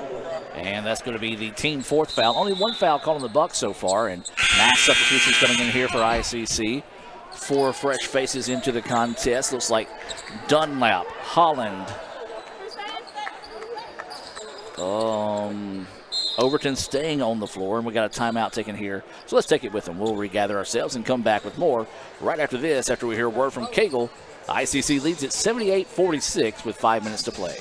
and that's going to be the team 4th foul. Only 1 foul called on the Bucks so far, and mass substitutions coming in here for ICC. 4 fresh faces into the contest. Looks like Dunlap, Holland, Overton staying on the floor, and we got a timeout taken here. So let's take it with them. We'll regather ourselves and come back with more right after this, after we hear a word from Cagle. ICC leads at 78-46 with 5 minutes to play.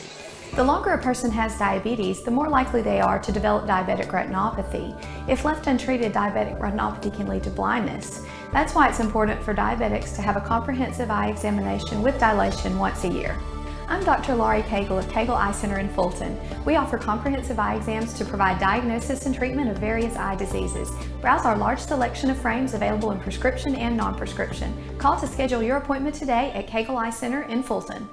The longer a person has diabetes, the more likely they are to develop diabetic retinopathy. If left untreated, diabetic retinopathy can lead to blindness. That's why it's important for diabetics to have a comprehensive eye examination with dilation once a year. I'm Dr. Laurie Cagle of Cagle Eye Center in Fulton. We offer comprehensive eye exams to provide diagnosis and treatment of various eye diseases. Browse our large selection of frames available in prescription and non-prescription. Call to schedule your appointment today at Cagle Eye Center in Fulton.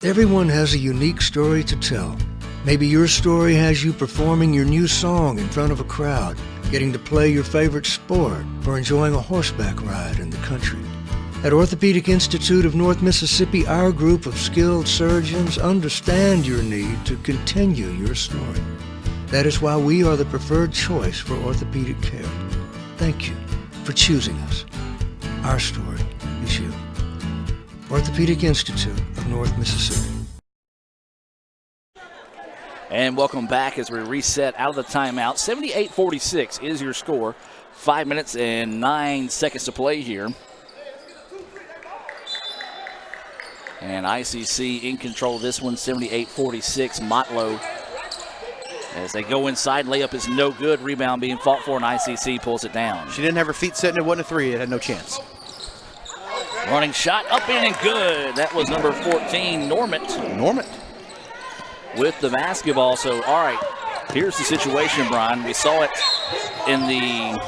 Everyone has a unique story to tell. Maybe your story has you performing your new song in front of a crowd, getting to play your favorite sport, or enjoying a horseback ride in the country. At Orthopedic Institute of North Mississippi, our group of skilled surgeons understand your need to continue your story. That is why we are the preferred choice for orthopedic care. Thank you for choosing us. Our story is you. Orthopedic Institute of North Mississippi. And welcome back as we reset out of the timeout. 78-46 is your score. 5 minutes and 9 seconds to play here. And ICC in control of this one, 78-46. Motlow, as they go inside, layup is no good. Rebound being fought for, and ICC pulls it down. She didn't have her feet setting. It wasn't a three. It had no chance. Running shot up in and good. That was number 14, Normant. With the basketball. So, all right, here's the situation, Brian. We saw it in the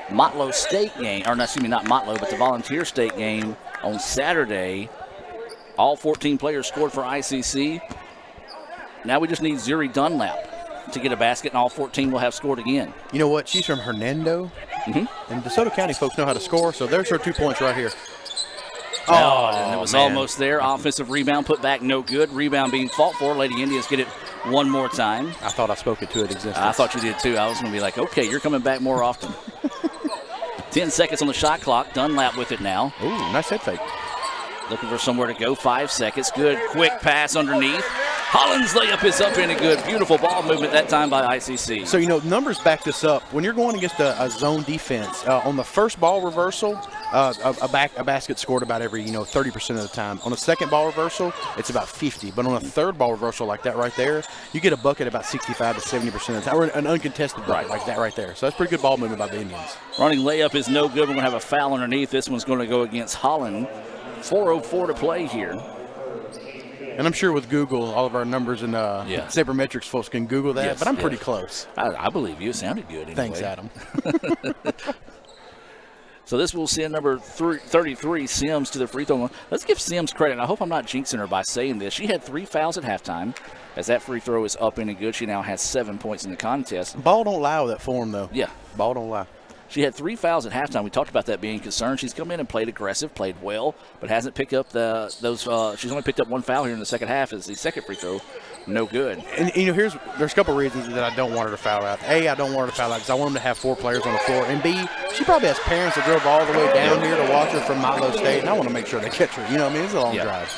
Motlow State game, or excuse me, not Motlow, but the Volunteer State game on Saturday. All 14 players scored for ICC. Now we just need Zuri Dunlap to get a basket, and all 14 will have scored again. You know what? She's from Hernando. And DeSoto County folks know how to score, so there's her 2 points right here. And it was almost there. Offensive rebound put back, no good. Rebound being fought for. Lady Indians get it one more time. I thought I spoke it to its existence. I thought you did too. I was going to be like, okay, you're coming back more often. 10 seconds on the shot clock. Dunlap with it now. Ooh, nice head fake. Looking for somewhere to go. 5 seconds. Good quick pass underneath. Holland's layup is up in a good, beautiful ball movement that time by ICC. So, numbers back this up. When you're going against a zone defense, on the first ball reversal, a basket scored about every, 30% of the time. On the second ball reversal, it's about 50. But on a third ball reversal like that right there, you get a bucket about 65 to 70% of the time, or an uncontested bucket like that right there. So that's pretty good ball movement by the Indians. Running layup is no good. We're going to have a foul underneath. This one's going to go against Holland. 4:04 to play here. And I'm sure with Google, all of our numbers and sabermetrics folks can Google that, but I'm pretty close. I believe you. It sounded good anyway. Thanks, Adam. So this will send number 33, Sims, to the free throw line. Let's give Sims credit. I hope I'm not jinxing her by saying this. She had 3 fouls at halftime. As that free throw is up in and good, she now has 7 points in the contest. Ball don't lie with that form, though. Yeah. Ball don't lie. She had 3 fouls at halftime. We talked about that being a concern. She's come in and played aggressive, played well, but hasn't picked up those. She's only picked up 1 foul here in the second half. Is the second free throw no good? And there's a couple reasons that I don't want her to foul out. A, I don't want her to foul out because I want them to have 4 players on the floor. And B, she probably has parents that drove all the way down here to watch her from Motlow State, and I want to make sure they catch her. You know what I mean? It's a long drive.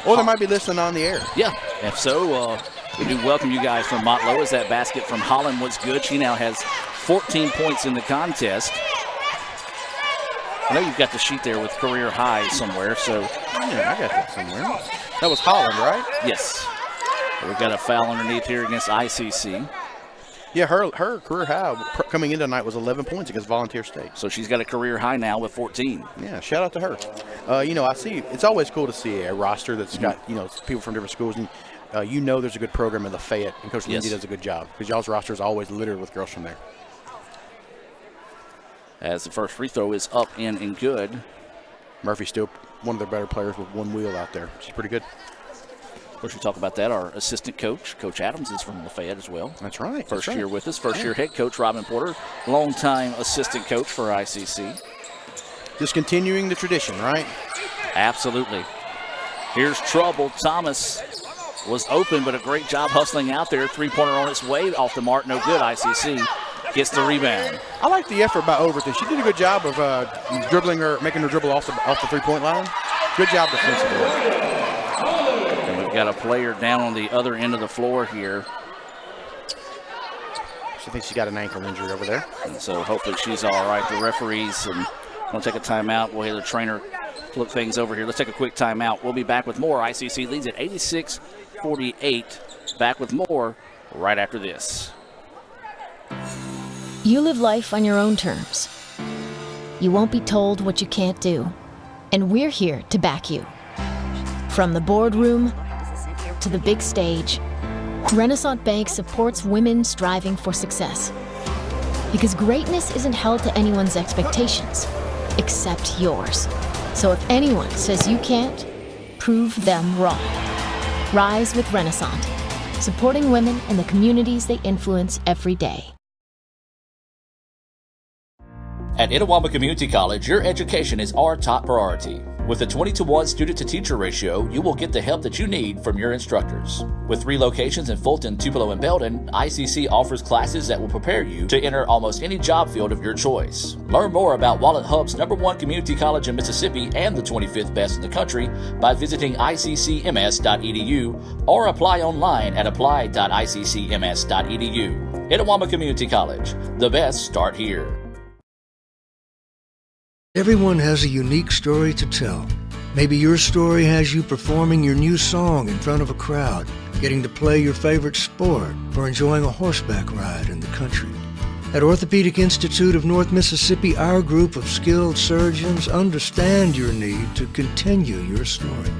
Or they might be listening on the air. Yeah. If so, we do welcome you guys from Motlow, as that basket from Holland was good. She now has 14 points in the contest. I know you've got the sheet there with career high somewhere, so. Yeah, I got that somewhere. That was Holland, right? Yes. We've got a foul underneath here against ICC. Yeah, her career high coming in tonight was 11 points against Volunteer State. So she's got a career high now with 14. Yeah, shout out to her. I see it's always cool to see a roster that's got, people from different schools. And there's a good program in Lafayette, and Coach Lindsay does a good job because y'all's roster is always littered with girls from there. As the first free throw is up, in, and good. Murphy's still one of their better players with 1 wheel out there. She's pretty good. Of course, we talk about that. Our assistant coach, Coach Adams, is from Lafayette as well. That's right. First year with us. First year head coach, Robin Porter. Longtime assistant coach for ICC. Just continuing the tradition, right? Absolutely. Here's trouble. Thomas was open, but a great job hustling out there. 3-pointer on its way. Off the mark. No good. ICC gets the rebound. I like the effort by Overton. She did a good job of making her dribble off the 3-point line. Good job defensively. And we've got a player down on the other end of the floor here. She thinks she got an ankle injury over there. And so hopefully she's all right. The referees going to take a timeout. We'll hear the trainer look things over here. Let's take a quick timeout. We'll be back with more. ICC leads at 86-48. Back with more right after this. You live life on your own terms. You won't be told what you can't do. And we're here to back you. From the boardroom to the big stage, Renaissance Bank supports women striving for success. Because greatness isn't held to anyone's expectations, except yours. So if anyone says you can't, prove them wrong. Rise with Renaissance, supporting women in the communities they influence every day. At Itawamba Community College, your education is our top priority. With a 20-to-1 student-to-teacher ratio, you will get the help that you need from your instructors. With 3 locations in Fulton, Tupelo, and Belden, ICC offers classes that will prepare you to enter almost any job field of your choice. Learn more about Wallet Hub's #1 community college in Mississippi and the 25th best in the country by visiting iccms.edu or apply online at apply.iccms.edu. Itawamba Community College. The best start here. Everyone has a unique story to tell. Maybe your story has you performing your new song in front of a crowd, getting to play your favorite sport, or enjoying a horseback ride in the country. At Orthopedic Institute of North Mississippi, our group of skilled surgeons understand your need to continue your story.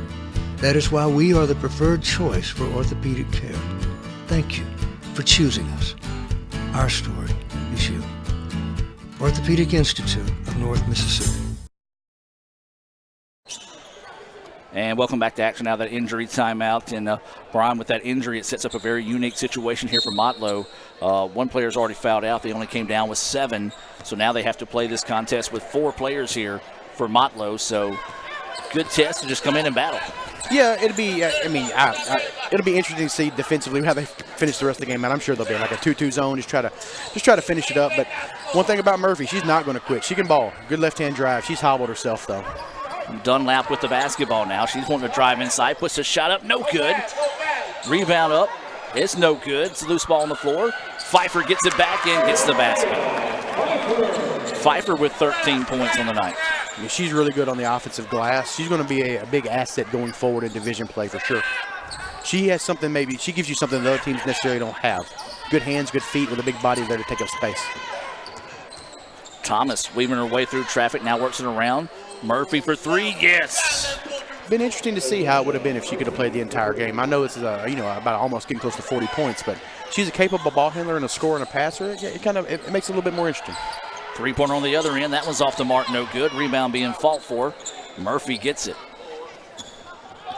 That is why we are the preferred choice for orthopedic care. Thank you for choosing us. Our story is you. Orthopedic Institute of North Mississippi. And welcome back to action now, that injury timeout. And Brian, with that injury, it sets up a very unique situation here for Motlow. One player's already fouled out. They only came down with 7. So now they have to play this contest with 4 players here for Motlow. So good test to just come in and battle. Yeah, it'll be. It'll be interesting to see defensively how they finish the rest of the game. And I'm sure they'll be in like a 2-2 zone, just try to finish it up. But one thing about Murphy, she's not going to quit. She can ball. Good left-hand drive. She's hobbled herself though. Dunlap with the basketball now. She's wanting to drive inside, puts a shot up, no good. Rebound up, it's no good. It's a loose ball on the floor. Pfeiffer gets it back in, gets the basket. Pfeiffer with 13 points on the night. Yeah, she's really good on the offensive glass. She's going to be a big asset going forward in division play for sure. She has something, maybe she gives you something the other teams necessarily don't have. Good hands, good feet with a big body there to take up space. Thomas weaving her way through traffic, now works it around. Murphy for 3, yes. Been interesting to see how it would have been if she could have played the entire game. I know this is about almost getting close to 40 points, but she's a capable ball handler and a scorer and a passer. It makes it a little bit more interesting. 3-pointer on the other end. That one's off the mark, no good. Rebound being fought for. Murphy gets it.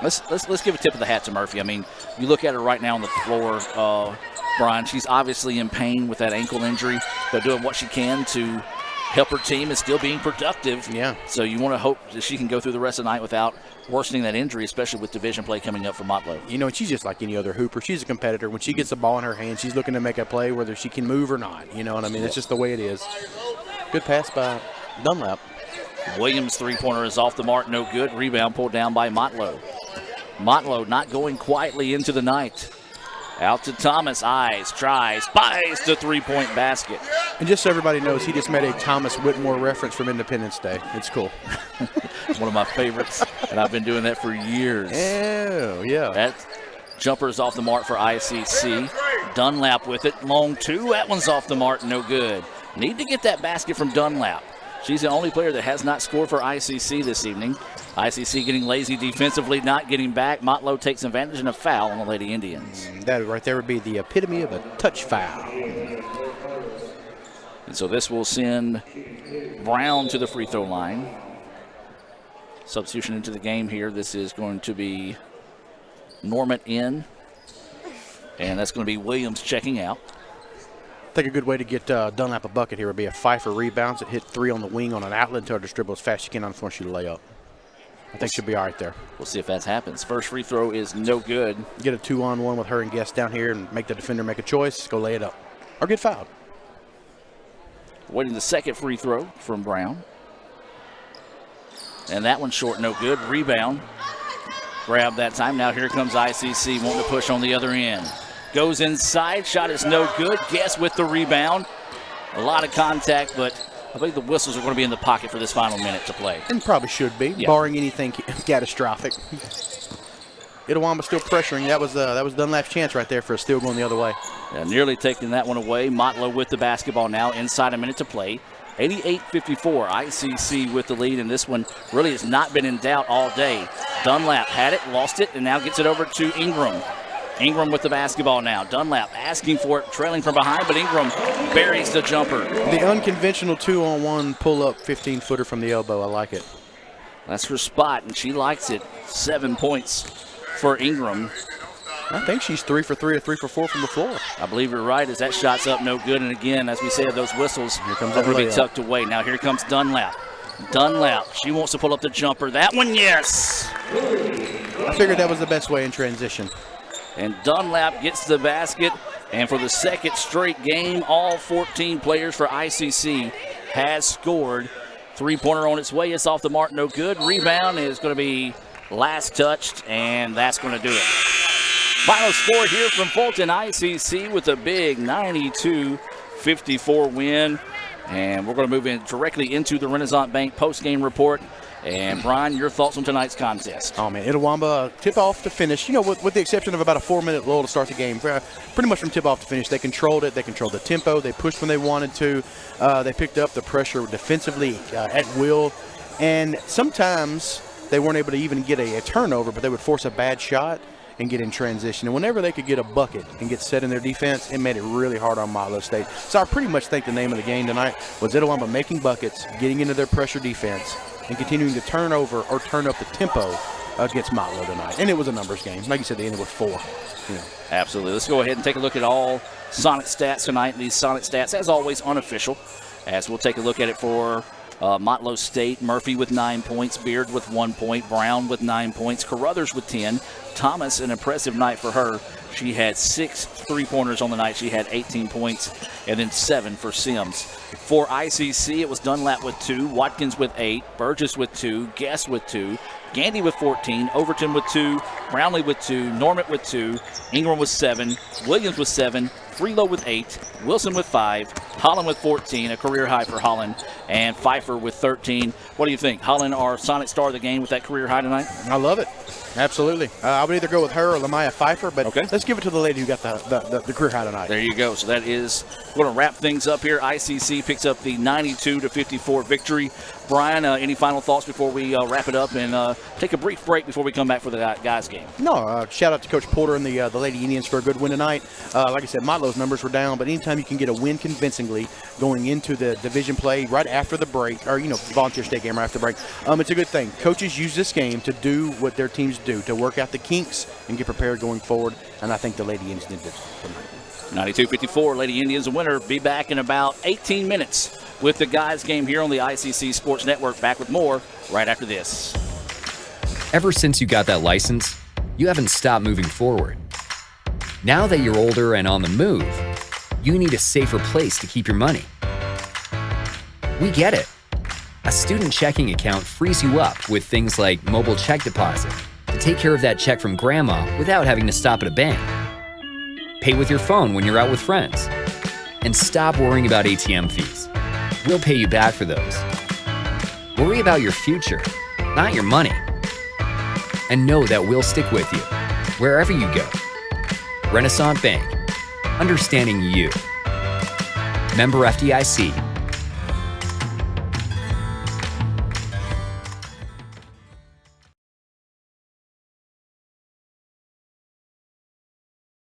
Let's give a tip of the hat to Murphy. I mean, you look at her right now on the floor, Brian. She's obviously in pain with that ankle injury, but doing what she can to help her team is still being productive. Yeah. So you want to hope that she can go through the rest of the night without worsening that injury, especially with division play coming up for Motlow. You know, and she's just like any other hooper. She's a competitor. When she gets the ball in her hand, she's looking to make a play whether she can move or not. You know what I mean? It's just the way it is. Good pass by Dunlap. Williams' 3-pointer is off the mark, no good. Rebound pulled down by Motlow. Motlow not going quietly into the night. Out to Thomas, eyes, tries, buys the 3-point basket. And just so everybody knows, he just made a Thomas Whitmore reference from Independence Day. It's cool. One of my favorites, and I've been doing that for years. Oh, yeah. That jumper is off the mark for ICC. Dunlap with it, long 2. That one's off the mark, no good. Need to get that basket from Dunlap. She's the only player that has not scored for ICC this evening. ICC getting lazy defensively, not getting back. Motlow takes advantage and a foul on the Lady Indians. That right there would be the epitome of a touch foul. And so this will send Brown to the free throw line. Substitution into the game here. This is going to be Norman in. And that's going to be Williams checking out. I think a good way to get Dunlap a bucket here would be a Pfeiffer rebounds. It hit 3 on the wing on an outlet until her dribble as fast as she can on the floor and shoot a layup. I think she'll be all right there. We'll see if that happens. First free throw is no good. Get a 2-on-1 with her and Guest down here and make the defender make a choice. Go lay it up. Or get fouled. Waiting the second free throw from Brown. And that one's short, no good. Rebound. Grab that time. Now here comes ICC wanting to push on the other end. Goes inside. Shot is no good. Guest with the rebound. A lot of contact, but I think the whistles are going to be in the pocket for this final minute to play. And probably should be, barring anything catastrophic. Itawamba still pressuring. That was Dunlap's chance right there for a steal going the other way. Yeah, nearly taking that one away. Motlow with the basketball now. Inside a minute to play. 88-54. ICC with the lead, and this one really has not been in doubt all day. Dunlap had it, lost it, and now gets it over to Ingram. Ingram with the basketball now. Dunlap asking for it, trailing from behind, but Ingram buries the jumper. The unconventional 2-on-1 pull-up 15-footer from the elbow. I like it. That's her spot, and she likes it. 7 points for Ingram. I think she's 3 for 3 or 3 for 4 from the floor. I believe you're right, as that shot's up no good. And again, as we say, those whistles are going to be tucked away. Now here comes Dunlap. Dunlap, she wants to pull up the jumper. That one, yes. I figured that was the best way in transition. And Dunlap gets the basket. And for the second straight game, all 14 players for ICC has scored. 3-pointer on its way. It's off the mark, no good. Rebound is going to be last touched, and that's going to do it. Final score here from Fulton. ICC with a big 92-54 win. And we're going to move in directly into the Renaissance Bank post-game report And Brian, your thoughts on tonight's contest? Oh man, Itawamba tip-off to finish. With the exception of about a 4-minute lull to start the game, pretty much from tip-off to finish, they controlled it. They controlled the tempo. They pushed when they wanted to. They picked up the pressure defensively at will. And sometimes they weren't able to even get a turnover, but they would force a bad shot and get in transition. And whenever they could get a bucket and get set in their defense, it made it really hard on Motlow State. So I pretty much think the name of the game tonight was Itawamba making buckets, getting into their pressure defense, and continuing to turn over or turn up the tempo against Motlow tonight. And it was a numbers game. Like you said, they ended with 4. Absolutely. Let's go ahead and take a look at all Sonic stats tonight. These Sonic stats, as always, unofficial, as we'll take a look at it for Motlow State. Murphy with 9 points, Beard with 1 point, Brown with 9 points, Carruthers with 10. Thomas, an impressive night for her. She had 6 3-pointers on the night. She had 18 points, and then 7 for Sims. For ICC, it was Dunlap with 2, Watkins with 8, Burgess with 2, Guest with 2, Gandy with 14, Overton with 2, Brownlee with 2, Normant with 2, Ingram with 7, Williams with 7, Freelo with 8, Wilson with 5, Holland with 14, a career high for Holland, and Pfeiffer with 13. What do you think? Holland, our Sonic star of the game with that career high tonight? I love it. Absolutely. I would either go with her or Lamaya Pfeiffer, but let's give it to the lady who got the career high tonight. There you go. So that is going to wrap things up here. ICC picks up the 92-54 victory. Brian, any final thoughts before we wrap it up and take a brief break before we come back for the guys' game? No, shout out to Coach Porter and the Lady Indians for a good win tonight. Like I said, Motlow's numbers were down, but anytime you can get a win convincingly going into the division play right after the break, or volunteer state game right after the break, it's a good thing. Coaches use this game to do what their teams do, to work out the kinks and get prepared going forward, and I think the Lady Indians did this tonight. 92-54, Lady Indians a winner. Be back in about 18 minutes with the guys' game here on the ICC Sports Network. Back with more right after this. Ever since you got that license, you haven't stopped moving forward. Now that you're older and on the move, you need a safer place to keep your money. We get it. A student checking account frees you up with things like mobile check deposit to take care of that check from grandma without having to stop at a bank. Pay with your phone when you're out with friends. And stop worrying about ATM fees. We'll pay you back for those. Worry about your future, not your money. And know that we'll stick with you, wherever you go. Renaissance Bank, understanding you. Member FDIC.